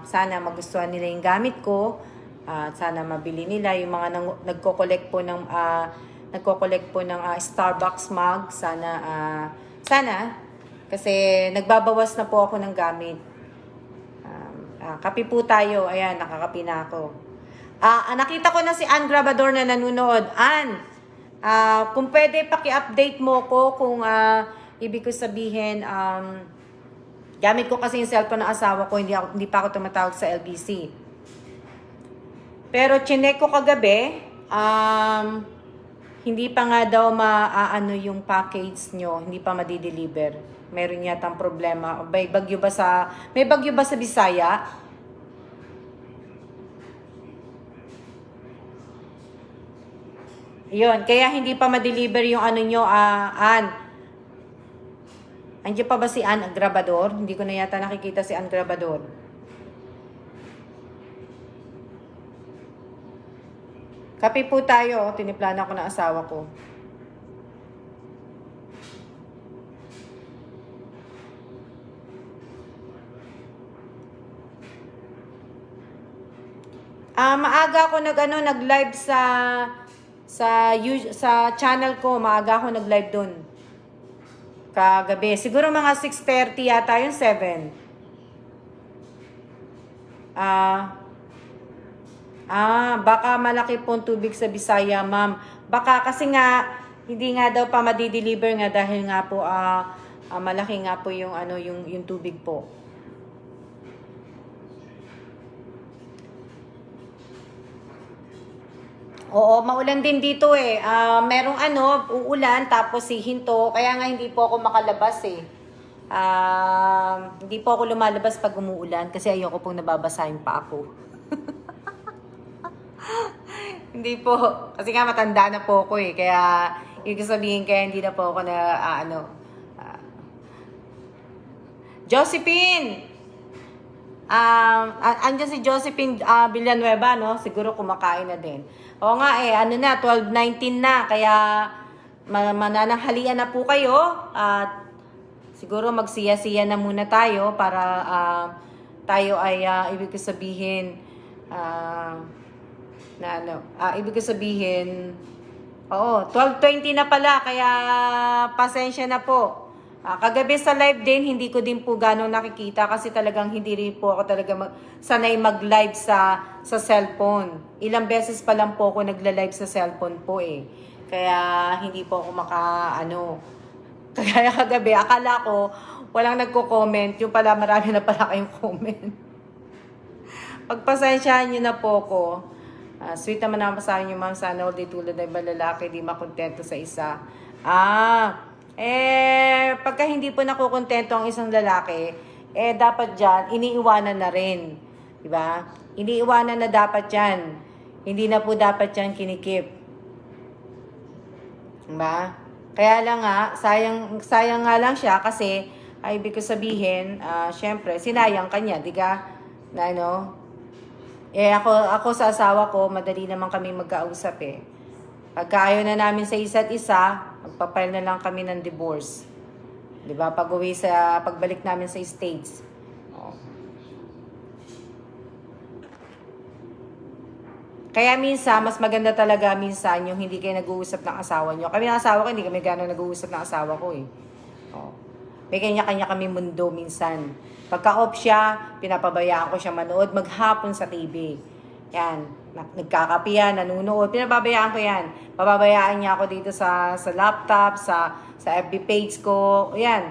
sana magustuhan nila yung gamit ko, at sana mabili nila yung mga nagko-collect po ng nagko-collect po ng Starbucks mug. Sana, kasi nagbabawas na po ako ng gamit. Kape po tayo. Ayan, nakakape na ako. Nakita ko na si Ann Grabador na nanonood. Ann, kung pwede, paki-update mo ko kung ibig ko sabihin, gamit ko kasi yung cellphone ng asawa ko, hindi pa ako tumatawag sa LBC. Pero chinek ko kagabi, hindi pa nga daw maaano yung package nyo, hindi pa madideliver. Meron yatang problema. May bagyo ba sa Bisaya? Yun, kaya hindi pa ma-deliver yung ano nyo, Ann. Andiyan pa ba si Ann Grabador? Hindi ko na yata nakikita si Ann Grabador. Kape po tayo. Tiniplana ko ng asawa ko. Maaga ako nag-live sa channel ko. Maaga ako nag-live doon. Kagabi. Siguro mga 6:30 yata yung 7. Baka malaki pong tubig sa Bisaya, ma'am. Baka kasi nga, hindi nga daw pa madideliver nga dahil nga po, malaki nga po yung, yung tubig po. Oo, maulan din dito eh. Merong uulan tapos hihinto. Kaya nga hindi po ako makalabas eh. Hindi po ako lumalabas pag umuulan kasi ayoko pong nababasahin pa ako. Hindi po. Kasi nga matanda na po ako eh. Kaya, ibig sabihin kaya hindi na po ako na, Josephine! Andyan si Josephine Villanueva, no? Siguro kumakain na din. Oo nga eh, 12:19 na. Kaya, manananghalian na po kayo. At, siguro magsiya-siya na muna tayo para tayo ay, ibig sabihin, ibig sabihin, 12:20 na pala, kaya pasensya na po. Kagabi sa live din, hindi ko din po gano'ng nakikita kasi talagang hindi rin po ako talaga sanay mag-live sa cellphone. Ilang beses pa lang po ako nagla-live sa cellphone po eh. Kaya hindi po ako Kaya kagabi, akala ko walang nagko-comment, yung pala marami na pala kayong comment. Pagpasensyahan nyo na po ko. Sweet naman naman sa inyo, ma'am. Sana all day tulad ng ibang lalaki, di makontento sa isa. Pagka hindi po nakukontento ang isang lalaki, dapat dyan, iniiwanan na rin. Diba? Iniiwanan na dapat yan. Hindi na po dapat yan kinikip. Diba? Kaya lang nga, sayang nga lang siya kasi, ibig ko sabihin, syempre, sinayang kanya, diga? Na ako sa asawa ko, madali naman kami magkausap eh. Pagka ayaw na namin sa isa't isa, magpapile na lang kami ng divorce. 'Di ba? Pagbalik namin sa States. Kaya minsan, mas maganda talaga minsan yung hindi kayo nag-uusap ng asawa nyo. Kami ng asawa ko, hindi kami gano'n nag-uusap ng asawa ko eh. May kanya-kanya kami mundo minsan. Pagka-off siya, pinapabayaan ko siya manood maghapon sa TV. Yan. Nagkakape yan, nanunood. Pinababayaan ko yan. Pababayaan niya ako dito sa laptop, sa FB page ko. Yan.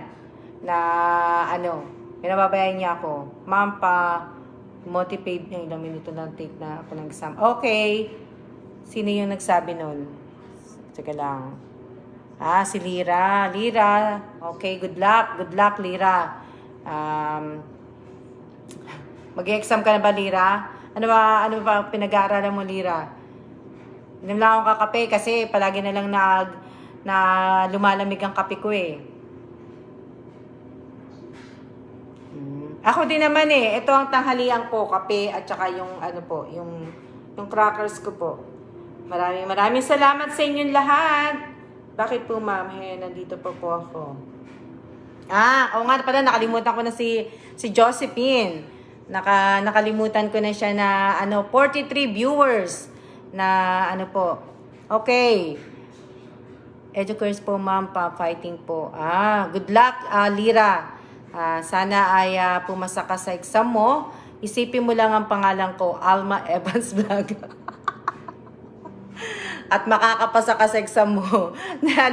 Pinababayaan niya ako. Ma'am, motivate niya. Ilang minuto na take na ako ng exam. Okay. Sino yung nagsabi nun? Sige lang. Si Lira. Lira. Okay, good luck. Good luck, Lira. Mag-exam ka na ba, Lira? Ano ba pinag-aaralan mo, Lira? Hindi lang akong kakape kasi palagi na lang na lumalamig ang kape ko eh. Ako din naman eh. Ito ang tanghalian ko, kape at saka yung yung crackers ko po. Maraming salamat sa inyong lahat. Bakit po, ma'am? Nandito po ako. Oo nga pala, nakalimutan ko na si Josephine. Nakalimutan ko na siya na 43 viewers na po. Okay. Educators po, ma'am, pa-fighting po. Good luck, Lira. Sana ay pumasa ka sa exam mo. Isipin mo lang ang pangalan ko, Alma Evans Vlog. At makakapasa ka sa exam mo.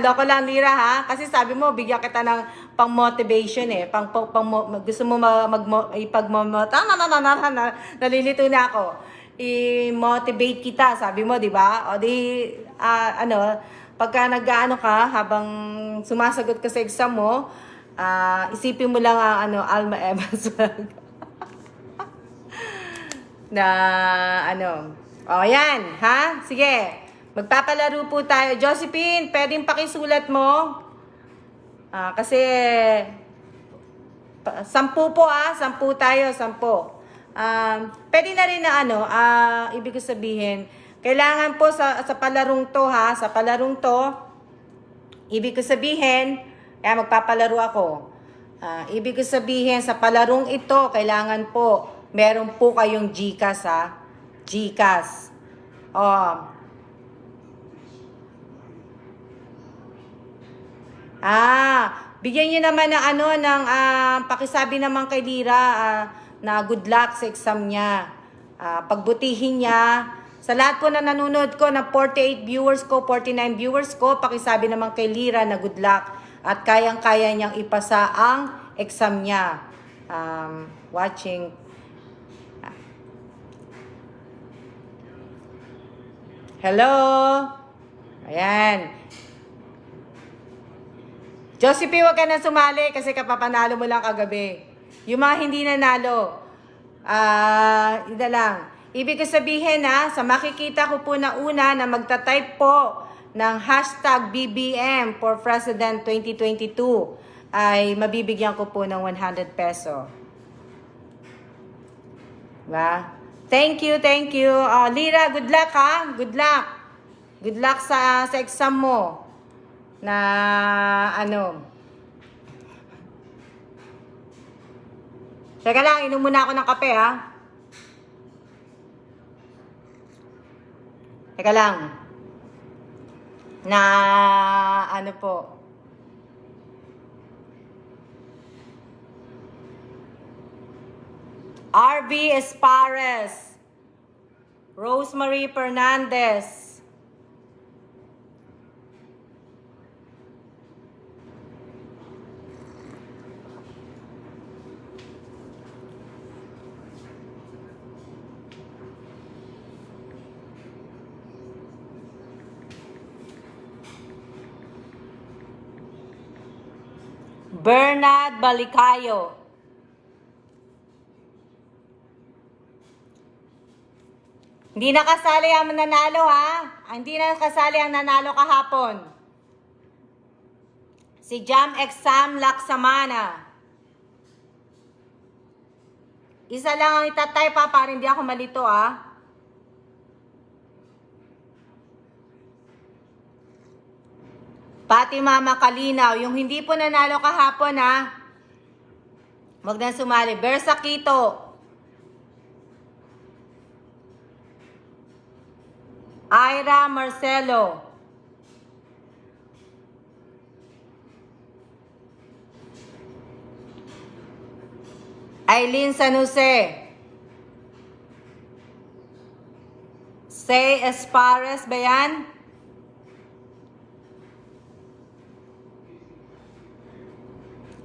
Loko lang, Lira, ha? Kasi sabi mo, bigyan kita ng pang-motivation eh. Gusto mo nalilito na ako. I-motivate kita, sabi mo, di ba? O di, pagka nag-ano ka, habang sumasagot ka sa exam mo, isipin mo lang ang Alma Evans na yan, ha? Sige, magpapalaro po tayo. Josephine, pwedeng pakisulat mo? Kasi 10 po 10 tayo, 10. Pwede na rin na ibig ko sabihin, kailangan po sa palarong to, ha, sa palarong to, ibig ko sabihin, magpapalaro ako. Ibig ko sabihin, sa palarong ito, kailangan po, meron po kayong GCash, ha? GCash. Bigyan nyo naman ng pakisabi naman kay Lira na good luck sa exam niya. Pagbutihin niya. Sa lahat po na nanonood ko, na 48 viewers ko, 49 viewers ko, pakisabi naman kay Lira na good luck. At kayang-kaya niyang ipasa ang exam niya. Watching. Hello? Ayan. Josephine, huwag ka na sumali kasi kapapanalo mo lang kagabi. Yung mga hindi nanalo, ida lang. Ibig sabihin sa makikita ko po na una na magta-type po ng hashtag BBM for President 2022 ay mabibigyan ko po ng 100 peso. Diba? Thank you. Lira, good luck, ha? Good luck. Good luck sa exam mo. Na Teka lang, inom muna ako ng kape, ha? Teka lang. Po. RV Espares. Rosemary Fernandez. Bernard Balicayo. Hindi nakasali ang nanalo, ha? Hindi nakasali ang nanalo kahapon. Si Jam Exam Laksamana. Isa lang ang itatype, ha, para hindi ako malito, ha? Pati Mama Kalinaw, yung hindi po nanalo kahapon, ha? Wag na sumali. Bersa Quito. Ira Marcelo. Aileen San Jose. Say Espares ba yan?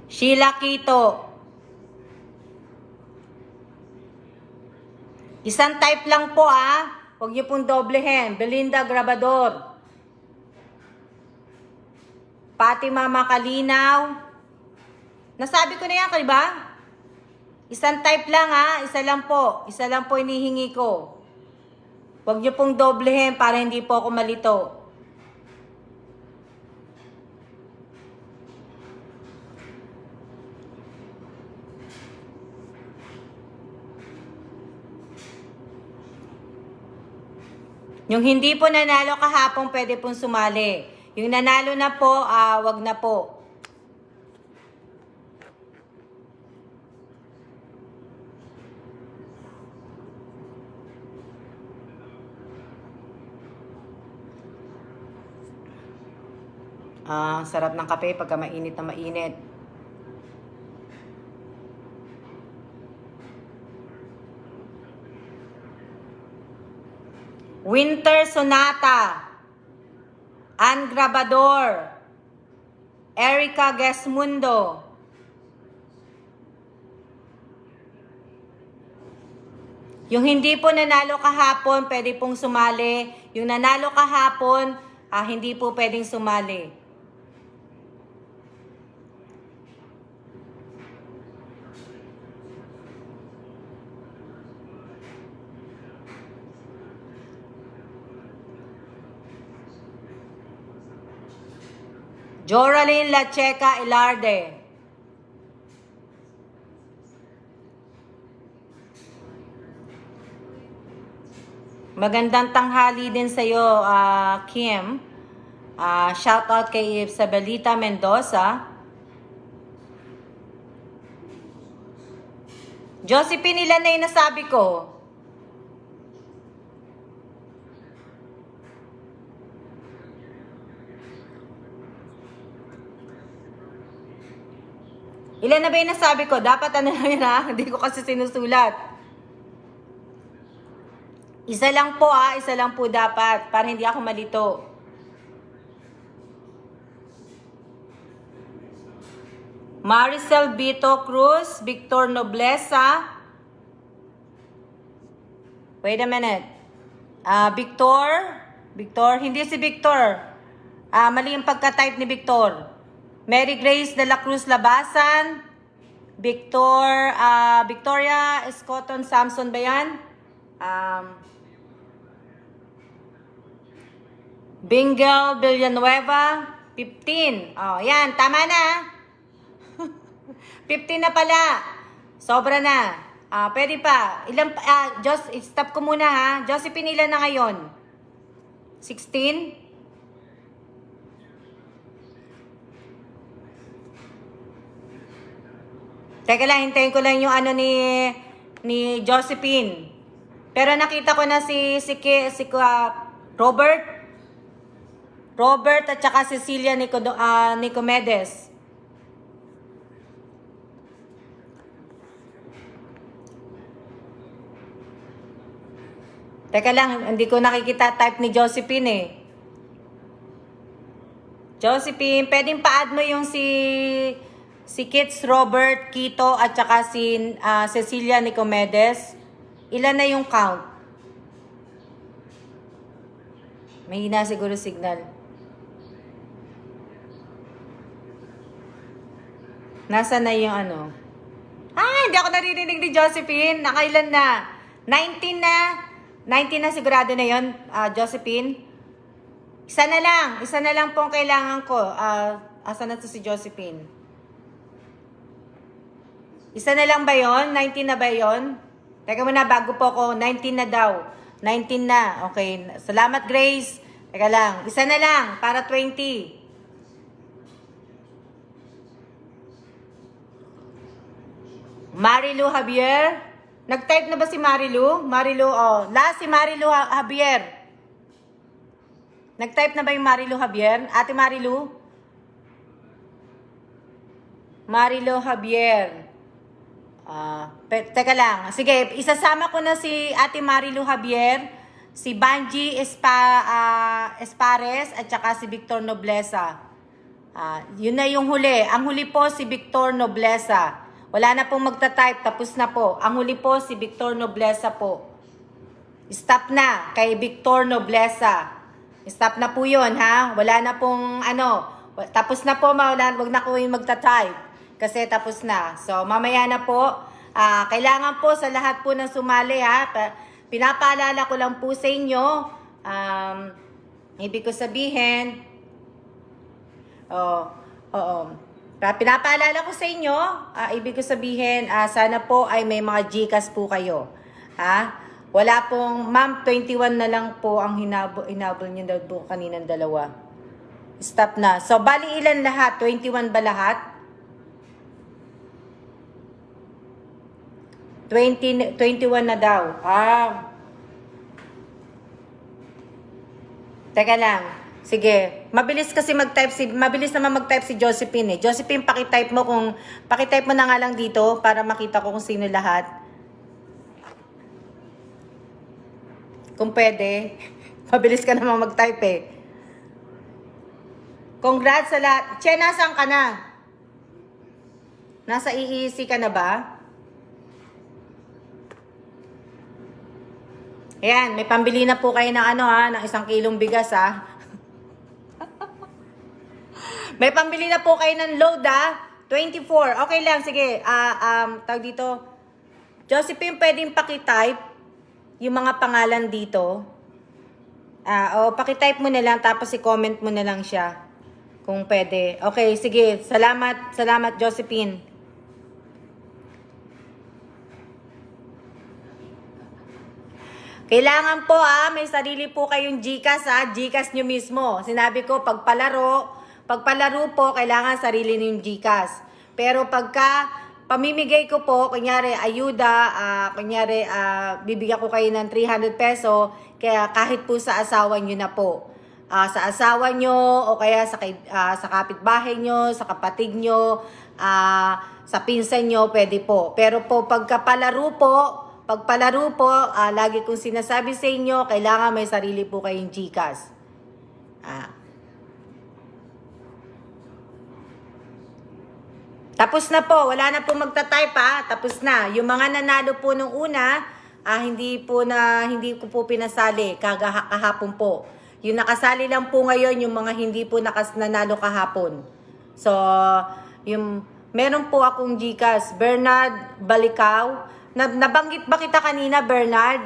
Sheila Quito. Isang type lang po, ha? Huwag niyo pong doblehin. Belinda Grabador. Pati Mama Kalinaw. Nasabi ko na yan, ba? Isang type lang, ha? Isa lang po. Isa lang po inihingi ko. Huwag niyo pong doblehin para hindi po ako malito. Yung hindi po nanalo kahapon, pwede pong sumali. Yung nanalo na po, wag na po. Sarap ng kape pagka mainit na mainit. Winter Sonata. Ann Grabador. Erica Gesmundo. Yung hindi po nanalo kahapon, pwede pong sumali. Yung nanalo kahapon, hindi po pwedeng sumali. Joraline Lacheca Ilarde. Magandang tanghali din sa'yo, Kim. Shout out kay Isabelita Mendoza. Josephine, ilan na yung nasabi ko? Ilan na ba yung nasabi ko? Dapat ano lang yun ha? Hindi ko kasi sinusulat. Isa lang po isa lang po dapat para hindi ako malito. Maricel Bito Cruz, Victor Noblesa. Wait a minute. Victor, hindi si Victor. Mali yung pagka-type ni Victor. Mary Grace de la Cruz Labasan. Victoria Escoton Samson ba yan? Bingel Villanueva, 15. Oh, yan, tama na. 15 na pala. Sobra na. Pwede pa. Stop ko muna ha. Josephine, ilan na ngayon? 16? Teka lang, hintayin ko lang yung ano ni Josephine. Pero nakita ko na si Robert at saka Cecilia Nicomedes. Teka lang, hindi ko nakikita type ni Josephine eh. Josephine, pwedeng pa-add mo yung si Kits Robert Quito at saka si Cecilia Nicomedes. Ilan na yung count? Mahina siguro signal. Nasaan na yung ano? Hindi ako naririnig ni Josephine. Nakailan na? 19 na. 19 na sigurado na yon, Josephine. Isa na lang po ang kailangan ko. Asa na to si Josephine? Isa na lang ba yon? 19 na ba yon? Teka muna, bago po ako. 19 na daw. 19 na. Okay. Salamat, Grace. Teka lang. Isa na lang para 20. Marilu Javier. Nag-type na ba si Marilu? Marilu, last si Marilu Javier. Nag-type na ba yung Marilu Javier? Ate Marilu? Marilu Javier. Teka lang. Sige, isasama ko na si Ate Marilu Javier, si Banji Espares, at saka si Victor Noblesa. Yun na yung huli. Ang huli po si Victor Noblesa. Wala na pong magta-type. Tapos na po. Ang huli po si Victor Noblesa po. Stop na kay Victor Noblesa. Stop na po yun, ha? Wala na pong tapos na po. Wag na po yung magta-type. Kasi tapos na. So, mamaya na po. Kailangan po sa lahat po na sumali, ha? Pinapaalala ko lang po sa inyo. Ibig ko sabihin, pinapaalala ko sa inyo, ibig ko sabihin, sana po ay may mga GCash po kayo. Ha? Wala pong, ma'am, 21 na lang po ang hinabol niyo daw po kaninang dalawa. Stop na. So, bali ilan lahat? 21 ba lahat? 21 na daw. Teka lang. Sige. Mabilis naman mag-type si Josephine eh. Josephine, paki-type mo na nga lang dito para makita ko kung sino lahat. Kung pwede. Mabilis ka naman mag-type eh. Congrats sa lahat. Che, nasaan ka na? Nasa EEC ka na ba? Ayan, may pambili na po kayo ng ng 1 kilong bigas May pambili na po kayo ng load 24. Okay lang, sige. Tawag dito. Josephine, pwedeng paki-type yung mga pangalan dito. Paki-type mo na lang tapos i-comment mo na lang siya. Kung pwede. Okay, sige. Salamat Josephine. Kailangan po may sarili po kayong GCash GCash nyo mismo. Sinabi ko, pagpalaro po, kailangan sarili nyo yung GCash. Pero pagka pamimigay ko po, kunyari ayuda, bibigyan ko kayo ng 300 peso, kaya kahit po sa asawa nyo na po. Sa asawa nyo, o kaya sa kapitbahay nyo, sa kapatid nyo, sa pinsan nyo, pwede po. Pero po, pagpalaro po, lagi kong sinasabi sa inyo, kailangan may sarili po kayong GCash. Tapos na po, wala na po magta-type tapos na. Yung mga nanalo po nung una, hindi ko po pinasali kahapon po. Yung nakasali lang po ngayon, yung mga hindi po nanalo kahapon. So, meron po akong GCash, Bernard Balikaw. Nabanggit ba kita kanina, Bernard?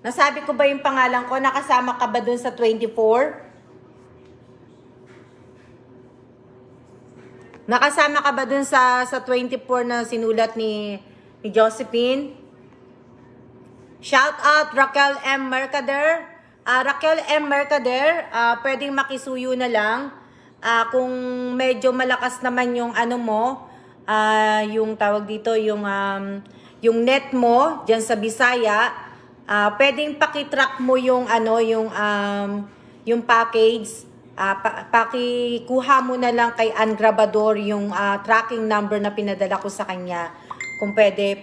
Nasabi ko ba yung pangalan ko? Nakasama ka ba dun sa 24? Nakasama ka ba dun sa 24 na sinulat ni Josephine? Shout out Raquel M. Mercader. Raquel M. Mercader, pwedeng makisuyo na lang. Kung medyo malakas naman yung yung tawag dito, yung net mo diyan sa Bisaya, pwedeng paki-track mo yung yung package. Pakikuha mo na lang kay Ann Grabador yung tracking number na pinadala ko sa kanya. Kung pwede,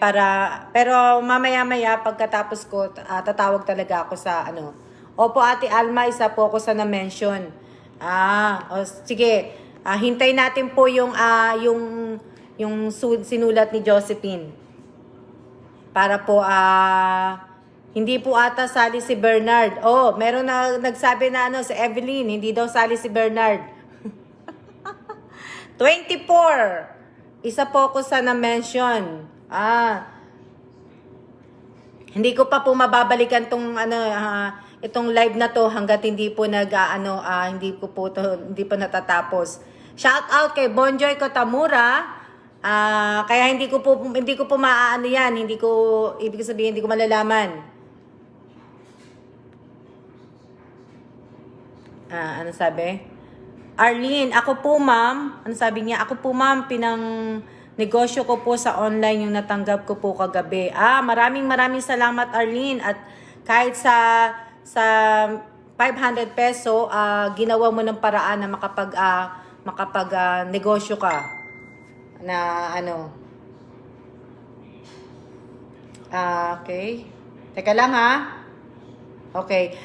pero mamaya-maya pagkatapos ko, tatawag talaga ako sa Opo, Ate Alma, isa po ako sa na-mention. Sige. Hintay natin po yung sinulat ni Josephine. Para po, hindi po ata sali si Bernard. Meron na nagsabi na si Evelyn, hindi daw sali si Bernard. 24. Isa po ako sa na-mention. Hindi ko pa po mababalikan itong live na to hanggat hindi po hindi pa natatapos. Shout out kay Bonjoy Kotamura. Kaya hindi ko po yan, ibig sabihin hindi ko malalaman. Ano sabi? Arlene, ako po ma'am, ano sabi niya? Ako po ma'am, negosyo ko po sa online yung natanggap ko po kagabi. Maraming salamat Arlene, at kahit sa 500 peso, ginawa mo ng paraan na makapag negosyo ka na okay. Teka lang Okay.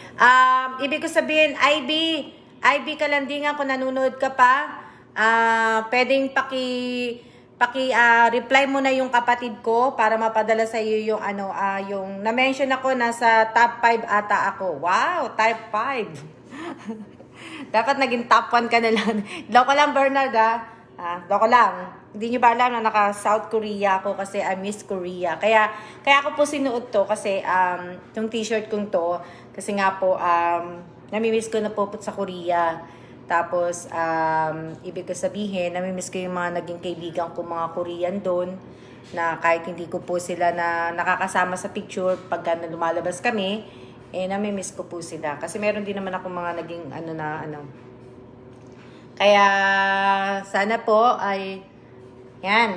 Ibig ko sabihin, IB Kalandingan, kung nanonood ka pa, pwedeng reply mo na yung kapatid ko para mapadala sa iyo yung yung na-mention ako, nasa top 5 ata ako. Wow, top 5. Dapat naging top 1 ka na lang. Loko lang, Bernard, loko lang. Hindi nyo ba alam na naka-South Korea ako kasi I miss Korea. Kaya ako po sinuot to kasi yung t-shirt kong to, kasi nga po namimiss ko na po sa Korea. Tapos ibig ko sabihin, namimiss ko yung mga naging kaibigan ko, mga Korean doon, na kahit hindi ko po sila na nakakasama sa picture pagka lumalabas kami, namimiss ko po sila. Kasi meron din naman ako mga naging Kaya sana po ay yan.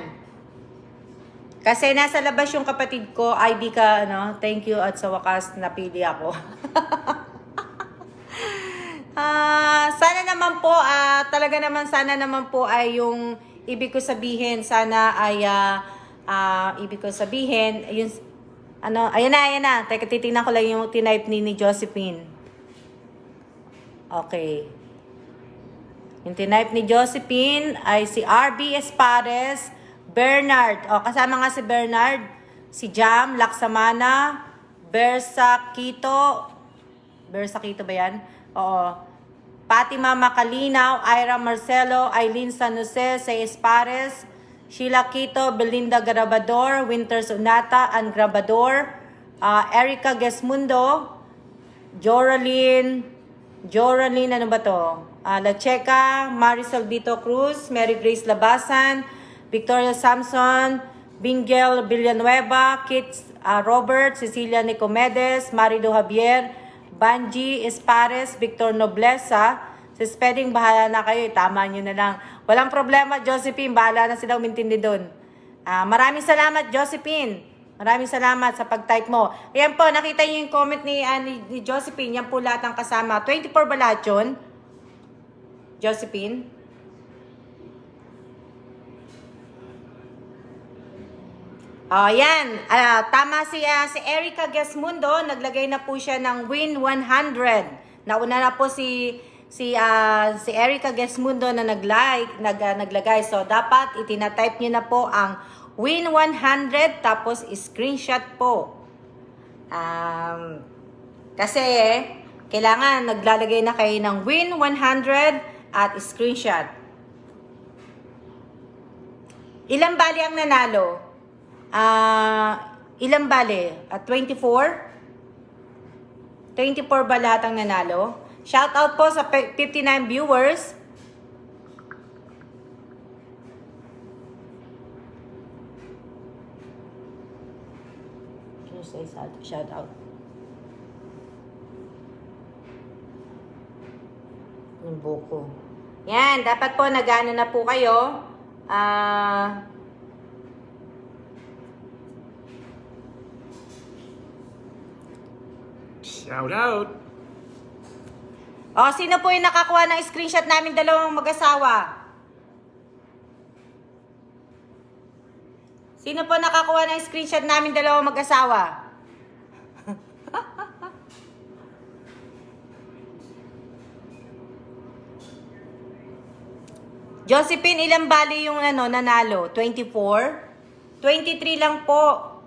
Kasi nasa labas yung kapatid ko, IB ka, thank you, at sa wakas napili ako. Sana naman po, talaga naman sana naman po ay yung ibig ko sabihin, sana ay, ibig ko sabihin, yung, ano, ayan na. Teka, titingnan ko lang yung tinype ni Josephine. Okay. Yung tinype ni Josephine ay si RB Espares, Bernard. O, kasama nga si Bernard, si Jam, Laksamana, Bersakito ba yan? Oo. Fatima Macalinaw, Ira Marcelo, Eileen San Jose, Say Espares, Sheila Quito, Belinda Grabador, Winters Unata, Ann Grabador, Erica Gesmundo, Joraline, ano ba to? La Checa, Marisol Vito Cruz, Mary Grace Labasan, Victoria Samson, Bingel Villanueva, Kit Robert, Cecilia Nicomedes, Marido Javier, Banji Espares, Victor Noblesa. Si Spedding, bahala na kayo. Tama nyo na lang. Walang problema, Josephine. Bahala na sila umintindi doon. Maraming salamat, Josephine. Maraming salamat sa pag-type mo. Ayan po, nakita niyo yung comment ni Josephine. Yan po lahat ang kasama. 24 ba lahat yun? Josephine? Yan. Tama si Erica Gesmundo. Naglagay na po siya ng win 100. Nauna na po si Erica Gesmundo na naglagay. So, dapat itinatype niyo na po ang win 100 tapos screenshot po. Kasi, kailangan naglalagay na kayo ng win 100 at screenshot. Ilang bali ang nanalo? Ilang bali? 24? 24 ba lahat ang nanalo? Shout out po sa 59 viewers. Shout out. Yung buko. Yan, dapat po nagana na po kayo. Shout out. Sino po yung nakakuha ng screenshot namin dalawang mag-asawa? Sino po nakakuha ng screenshot namin dalawang mag-asawa? Josephine, ilang bali yung nanalo? 24? 23 lang po.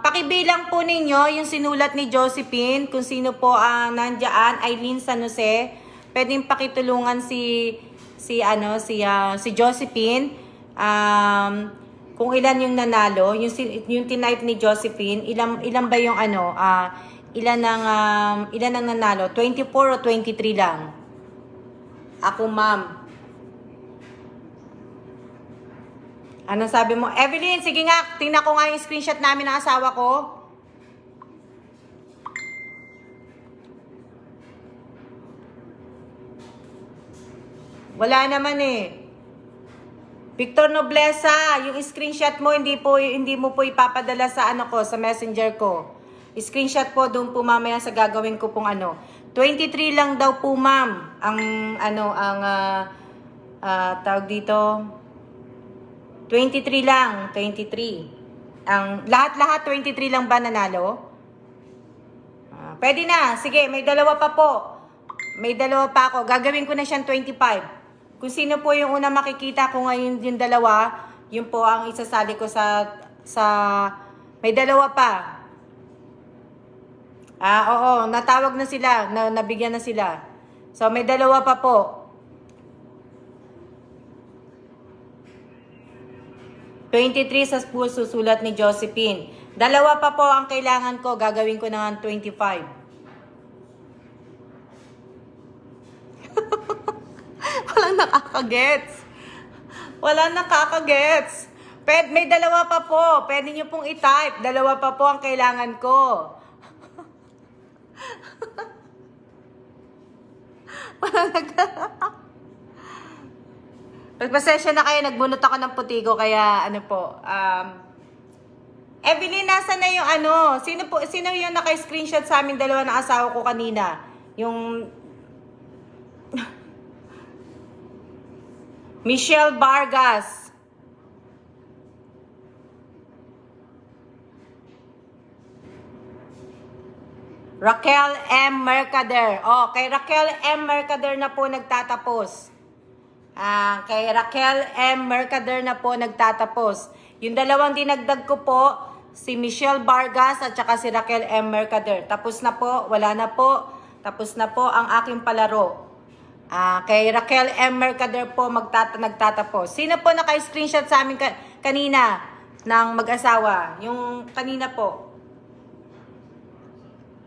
Pakibilang po ninyo yung sinulat ni Josephine, kung sino po ang nandiyan. Eileen San Jose. Pwedeng pakitulungan si Josephine. Kung ilan yung nanalo, yung tinype ni Josephine, ilan ba yung ilan ang nanalo? 24 o 23 lang? Ako, ma'am. Anong sabi mo? Evelyn, sige nga, tingnan ko nga yung screenshot namin ng asawa ko. Wala naman eh. Victor Noblesa, yung screenshot mo, hindi mo po ipapadala sa sa messenger ko. Screenshot po doon po mamaya sa gagawin ko pong 23 lang daw po, ma'am. Tawag dito. 23 lang, 23. Ang lahat 23 lang ba nanalo? Pwede na. Sige, may dalawa pa po. May dalawa pa ako. Gagawin ko na siyang 25. Kung sino po yung una makikita ko ngayon yung dalawa, yun po ang isasali ko sa may dalawa pa. Oo, natawag na sila, nabigyan na sila. So, may dalawa pa po. 23 sa susulat ni Josephine. Dalawa pa po ang kailangan ko. Gagawin ko na ng 25. Walang nakakagets. Walang nakakagets. May dalawa pa po. Pwede nyo pong i-type. Dalawa pa po ang kailangan ko. Walang nakakagets. Pagpasensya na kayo, nagbunot ako ng putigo, kaya Evelyn, nasa na yung Sino yung naka-screenshot sa amin dalawa ng asawa ko kanina? Yung Michelle Vargas. Raquel M. Mercader. Oh, kay Raquel M. Mercader na po nagtatapos. Kay Raquel M. Mercader na po nagtatapos. Yung dalawang dinagdag ko po, si Michelle Vargas at saka si Raquel M. Mercader. Tapos na po, wala na po. Tapos na po ang aking palaro. Kay Raquel M. Mercader po nagtatapos. Sino po naka-screenshot sa amin kanina ng mag-asawa? Yung kanina po.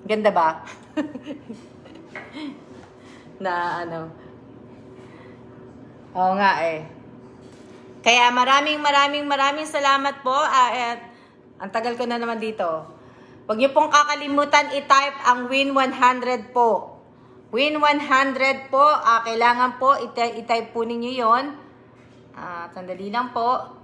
Ganda ba? Na ano. Oo nga eh. Kaya maraming salamat po. Ang tagal ko na naman dito. Huwag niyo pong kakalimutan i-type ang Win 100 po. Win 100 po. Kailangan po i-type po ninyo yon. Sandali lang po.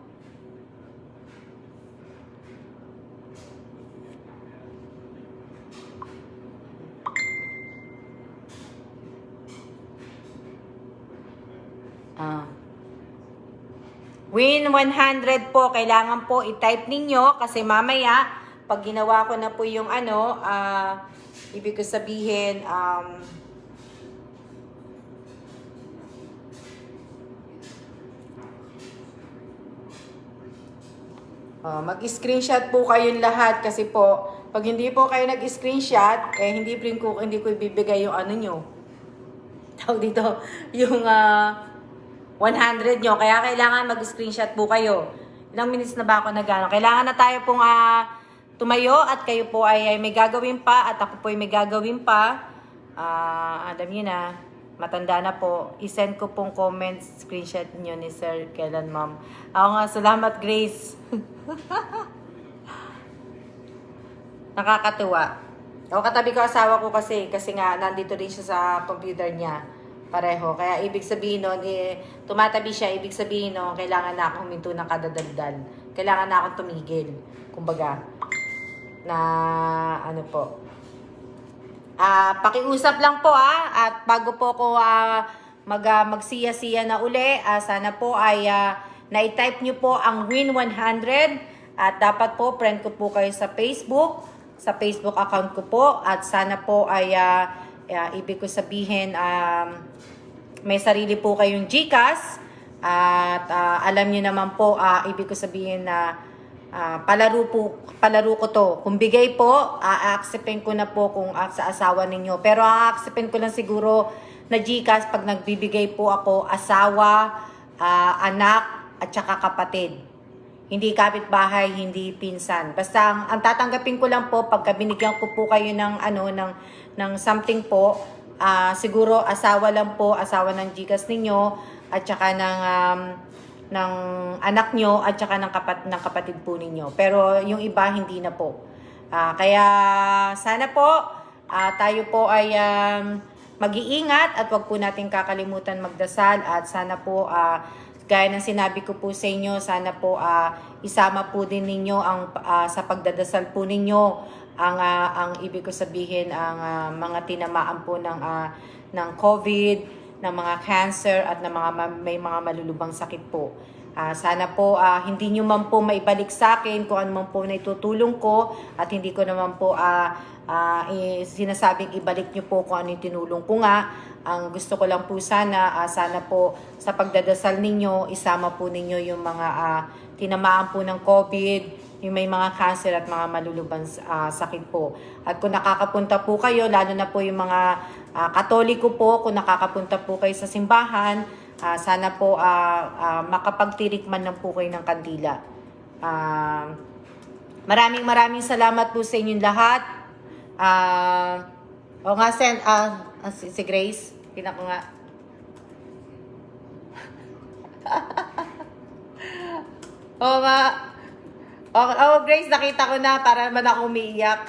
Win 100 po, kailangan po i-type ninyo kasi mamaya, pag ginawa ko na po yung ano, ibig ko sabihin, mag-screenshot po kayong lahat kasi po, pag hindi po kayo nag-screenshot, hindi ko ibibigay yung ano nyo. Tawag dito, yung 100 nyo. Kaya kailangan mag-screenshot po kayo. Ilang minutes na ba ako nag-ano? Kailangan na tayo pong tumayo at kayo po ay may gagawin pa at ako po ay may gagawin pa. Alam nyo na, matanda na po. I-send ko pong comments, screenshot nyo ni Sir Kailan, Ma'am. Ako nga, salamat Grace. Nakakatuwa. O, katabi ko asawa ko kasi nga nandito rin siya sa computer niya. Pareho. Kaya ibig sabihin nun, tumatabi siya, ibig sabihin nun, kailangan na akong huminto ng kadadaldal. Kailangan na akong tumigil. Kumbaga, na ano po. Pakiusap lang po at bago po ko magsiya-siya na uli, sana po ay na-type nyo po ang Win 100 at dapat po friend ko po kayo sa Facebook account ko po at sana po ay ibig ko sabihin may sarili po kayong GCash at alam niyo naman po ibig ko sabihin na palaro ko to. Kung bigay po, a-acceptin ko na po kung sa asawa ninyo. Pero a-acceptin ko lang siguro na GCash pag nagbibigay po ako asawa, anak at saka kapatid. Hindi kapitbahay, hindi pinsan. Basta ang tatanggapin ko lang po pagka binigyan ko po kayo ng ng something po, siguro asawa lang po, asawa ng GCash ninyo at saka ng anak nyo at saka ng kapatid po ninyo. Pero yung iba hindi na po. Kaya sana po tayo po ay mag-iingat at wag po natin kakalimutan magdasal at sana po gaya ng sinabi ko po sa inyo, sana po isama po din ninyo ang sa pagdadasal po ninyo ang ibig ko sabihin ang mga tinamaan po ng COVID, ng mga cancer at ng may mga malulubang sakit po. Sana po hindi nyo man po maibalik sa akin kung ano man po na itutulong ko at hindi ko naman po sinasabing ibalik nyo po kung ano yung tinulong ko nga. Ang gusto ko lang po sana po sa pagdadasal ninyo, isama po ninyo yung mga tinamaan po ng COVID, yung may mga cancer at mga malulubang sakit po. At kung nakakapunta po kayo, lalo na po yung mga Katoliko po, kung nakakapunta po kayo sa simbahan, sana po makapagtirik man lang po kayo ng kandila. Maraming salamat po sa inyong lahat. O nga, si Grace, pinako nga. O nga. Grace, nakita ko na para man ako umiiyak.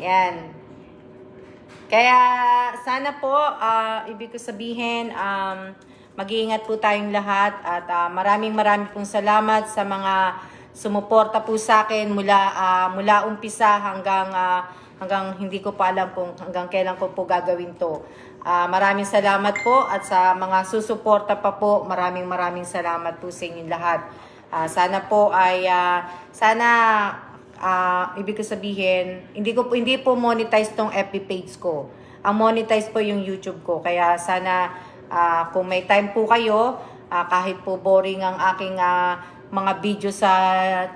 Yan. Kaya sana po, ibig ko sabihin, mag-iingat po tayong lahat at maraming pong salamat sa mga sumuporta po sa akin mula umpisa hanggang hindi ko pa alam kung hanggang kailan ko po gagawin to. Maraming salamat po at sa mga susuporta pa po, maraming salamat po sa inyong lahat. Sana po ay ibig ko sabihin, hindi po monetize tong FB page ko. Ang monetize po yung YouTube ko. Kaya sana kung may time po kayo, kahit po boring ang aking mga video sa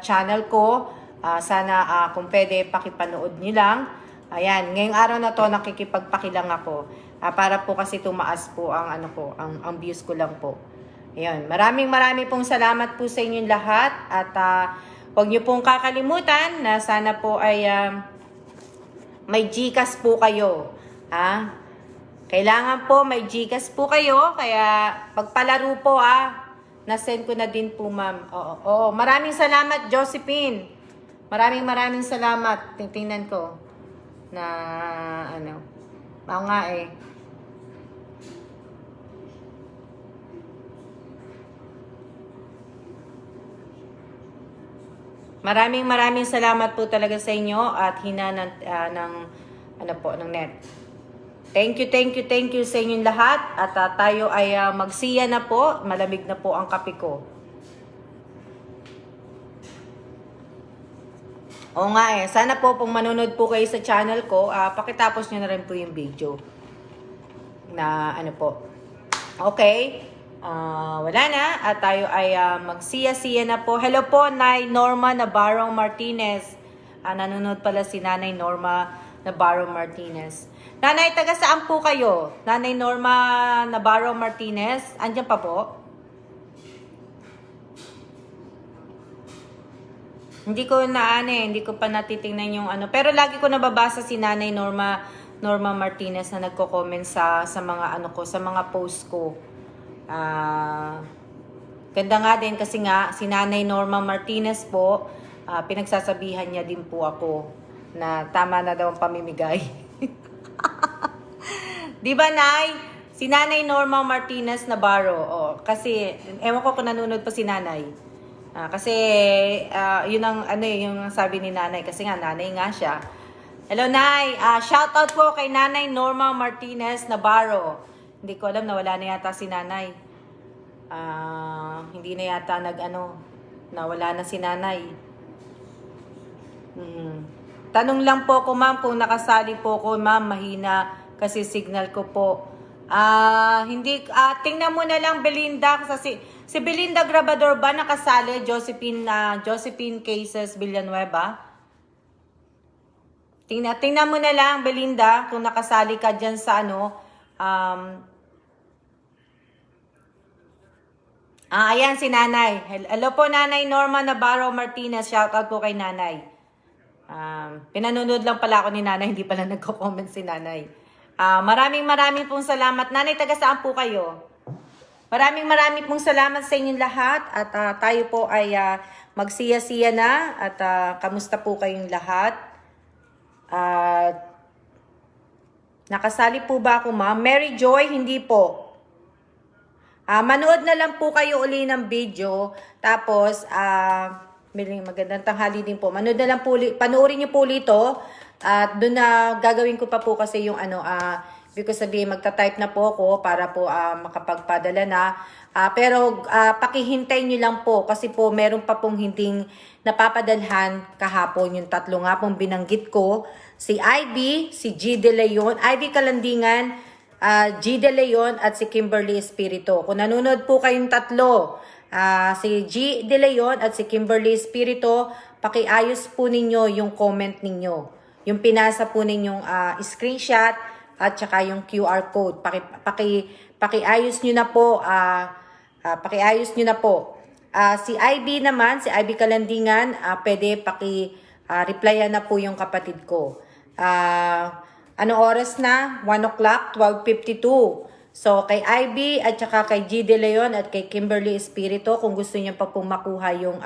channel ko, sana kung pwede pakipanood niyo lang. Ayan, ngayong araw na to nakikipagpakilang ako. Para po kasi tumaas po ang ang views ko lang po. Ayun, maraming pong salamat po sa inyong lahat at huwag niyo pong kakalimutan na sana po ay may GCash po kayo. Kailangan po may GCash po kayo kaya pagpalaro po na-send ko na din po, ma'am. Oo. Maraming salamat, Josephine. Maraming salamat. Tingnan ko na Oo nga eh. Maraming salamat po talaga sa inyo at hina ng net. Thank you sa inyong lahat at tayo ay magsiya na po. Malamig na po ang kape ko. Oo nga eh. Sana po kung manonood po kayo sa channel ko, pakitapos nyo na rin po yung video. Na po. Okay. Wala na. At tayo ay magsiya-siya na po. Hello po, Nay Norma Navarro Martinez. Nanonood pala si Nanay Norma Navarro Martinez. Nanay, taga saan po kayo? Nanay Norma Navarro Martinez. Andiyan pa po? Hindi ko pa natitingnan yung Pero lagi ko nababasa si Nanay Norma Martinez na nagko-comment sa mga sa mga post ko. Ganda nga din kasi nga si Nanay Norma Martinez po, pinagsasabihan niya din po ako na tama na daw ang pamimigay. Di ba, Nay? Si Nanay Norma Martinez Navarro. Kasi ewan ko kung nanonood pa si Nanay. Kasi yun ang yung sabi ni Nanay kasi nga nanay nga siya. Hello, Nay. Shout out po kay Nanay Norma Martinez Navarro. Hindi ko alam, nawala na yata si Nanay. Hindi na yata nawala na si Nanay. Tanong lang po ko, ma'am, kung nakasali po ko, ma'am, mahina kasi signal ko po. Tingnan mo na lang, Belinda, kasi si Belinda Grabador ba nakasali? Josephine Cases Villanueva? Tingnan mo na lang, Belinda, kung nakasali ka dyan sa ayan si Nanay. Hello po, Nanay Norma Navarro Martinez. Shout out po kay Nanay. Pinanonood lang pala ako ni Nanay, hindi pala nagko-comment si Nanay. Maraming pong salamat. Nanay, taga saan po kayo? Maraming pong salamat sa inyong lahat at tayo po ay magsiya-siya na at kamusta po kayong lahat? Nakasali po ba ako, ma'am? Mary Joy, hindi po. Manood na lang po kayo uli ng video. Tapos, magandang tanghali din po. Manood na lang po, panoorin niyo po ulit at doon na gagawin ko pa po kasi yung because sabihin magta-type na po ako para po makapagpadala na. Pero pakihintay niyo lang po kasi po meron pa pong hinding napapadalhan kahapon yung tatlo nga pong binanggit ko. Si Ivy, si G. De Leon, Ivy Kalandingan, G. De Leon at si Kimberly Espirito. Kung nanonood po kayong tatlo, si G. De Leon at si Kimberly Espirito, pakiayos po ninyo yung comment ninyo. Yung pinasa po ninyong screenshot at saka yung QR code. Pakiayos nyo na po. Pakiayos nyo na po. Si IB naman, si IB Kalandingan, pwede replyan na po yung kapatid ko. Anong oras na? 1 o'clock, 12:52. So, kay IB at saka kay G. De Leon at kay Kimberly Espirito, kung gusto niyo pa pong makuha yung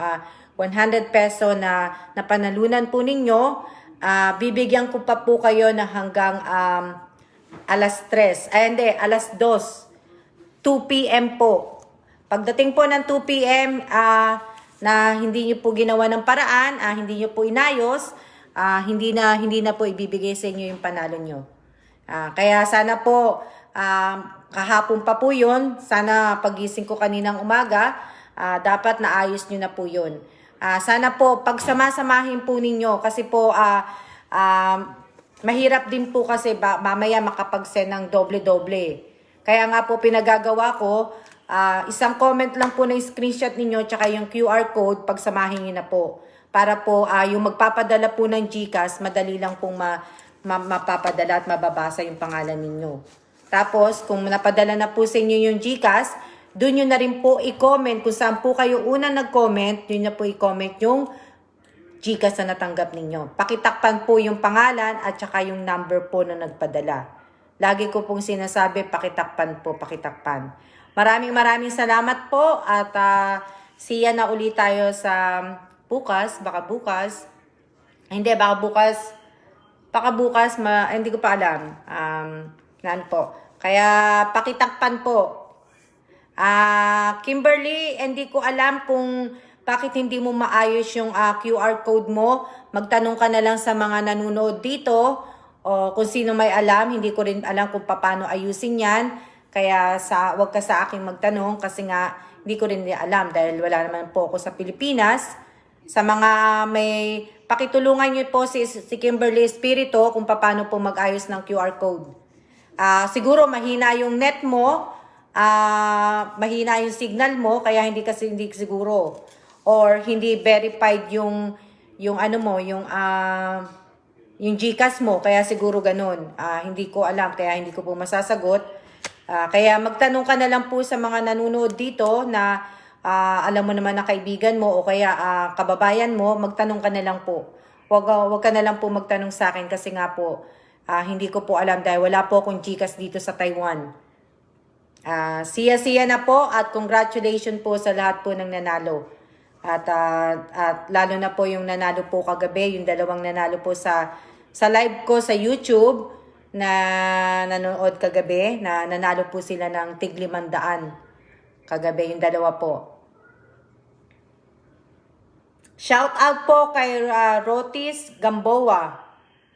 100 peso na panalunan po ninyo, bibigyan ko pa po kayo na hanggang alas 3. Alas 2. 2 p.m. po. Pagdating po ng 2 p.m., na hindi nyo po ginawa ng paraan, hindi nyo po inayos, hindi na po ibibigay sa inyo yung panalo nyo. Kaya sana po, kahapon pa po yun, sana pagising ko kaninang umaga, dapat naayos nyo na po yun. Sana po, pagsama-samahin po ninyo, kasi po, mahirap din po kasi mamaya makapag-send ng doble-doble. Kaya nga po pinagagawa ko, isang comment lang po na screenshot ninyo tsaka yung QR code, pagsamahin nyo na po. Para po yung magpapadala po ng GCash, madali lang pong mapapadala at mababasa yung pangalan ninyo. Tapos, kung napadala na po sa inyo yung GCash, doon nyo na rin po i-comment kung saan po kayo unang nag-comment, doon na po i-comment yung GCash na natanggap ninyo. Pakitakpan po yung pangalan at saka yung number po na nagpadala. Lagi ko pong sinasabi, pakitakpan po, pakitakpan. Maraming salamat po at siya na ulit tayo sa bukas, baka bukas, hindi, hindi ko pa alam. Naan po. Kaya pakitakpan po. Kimberly, hindi ko alam kung bakit hindi mo maayos yung QR code mo. Magtanong ka na lang sa mga nanonood dito o kung sino may alam. Hindi ko rin alam kung paano ayusin yan. Kaya wag ka sa akin magtanong kasi nga hindi ko rin alam dahil wala naman po ako sa Pilipinas. Sa mga may pakitulungan niyo po si Kimberly Espirito kung paano po mag-ayos ng QR code. Siguro mahina yung net mo, mahina yung signal mo kaya hindi siguro or hindi verified yung GCash mo kaya siguro ganun. Hindi ko alam kaya hindi ko po masasagot. Kaya magtanong ka na lang po sa mga nanonood dito na alam mo naman na kaibigan mo o kaya kababayan mo, magtanong ka na lang po. Wag ka na lang po magtanong sa akin kasi nga po hindi ko po alam dahil wala po akong GCash dito sa Taiwan. Siya na po at congratulations po sa lahat po ng nanalo. At lalo na po yung nanalo po kagabi, yung dalawang nanalo po sa live ko sa YouTube na nanood kagabi, na nanalo po sila ng tig 500 kagabi, yung dalawa po. Shout out po kay Rotis Gamboa.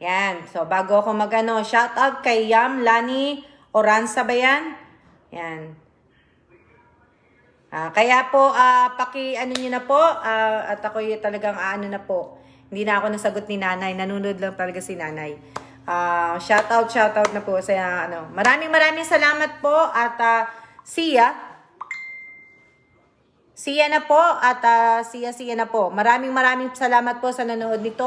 Yan. So, bago ako shout out kay Yam Lani Oranza ba yan? Yan. Kaya po, nyo na po. At ako talagang na po. Hindi na ako nasagot ni nanay. Nanunod lang talaga si nanay. Shout out na po sa Maraming salamat po at siya na po at siya na po. Maraming salamat po sa nanood nito.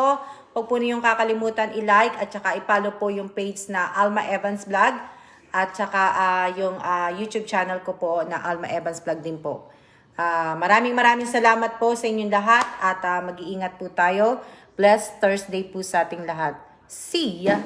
Huwag po niyong kakalimutan i-like at saka i-follow po yung page na Alma Evans Vlog at saka yung YouTube channel ko po na Alma Evans Vlog din po. Maraming salamat po sa inyong lahat at mag-iingat po tayo. Blessed Thursday po sa ating lahat. See ya!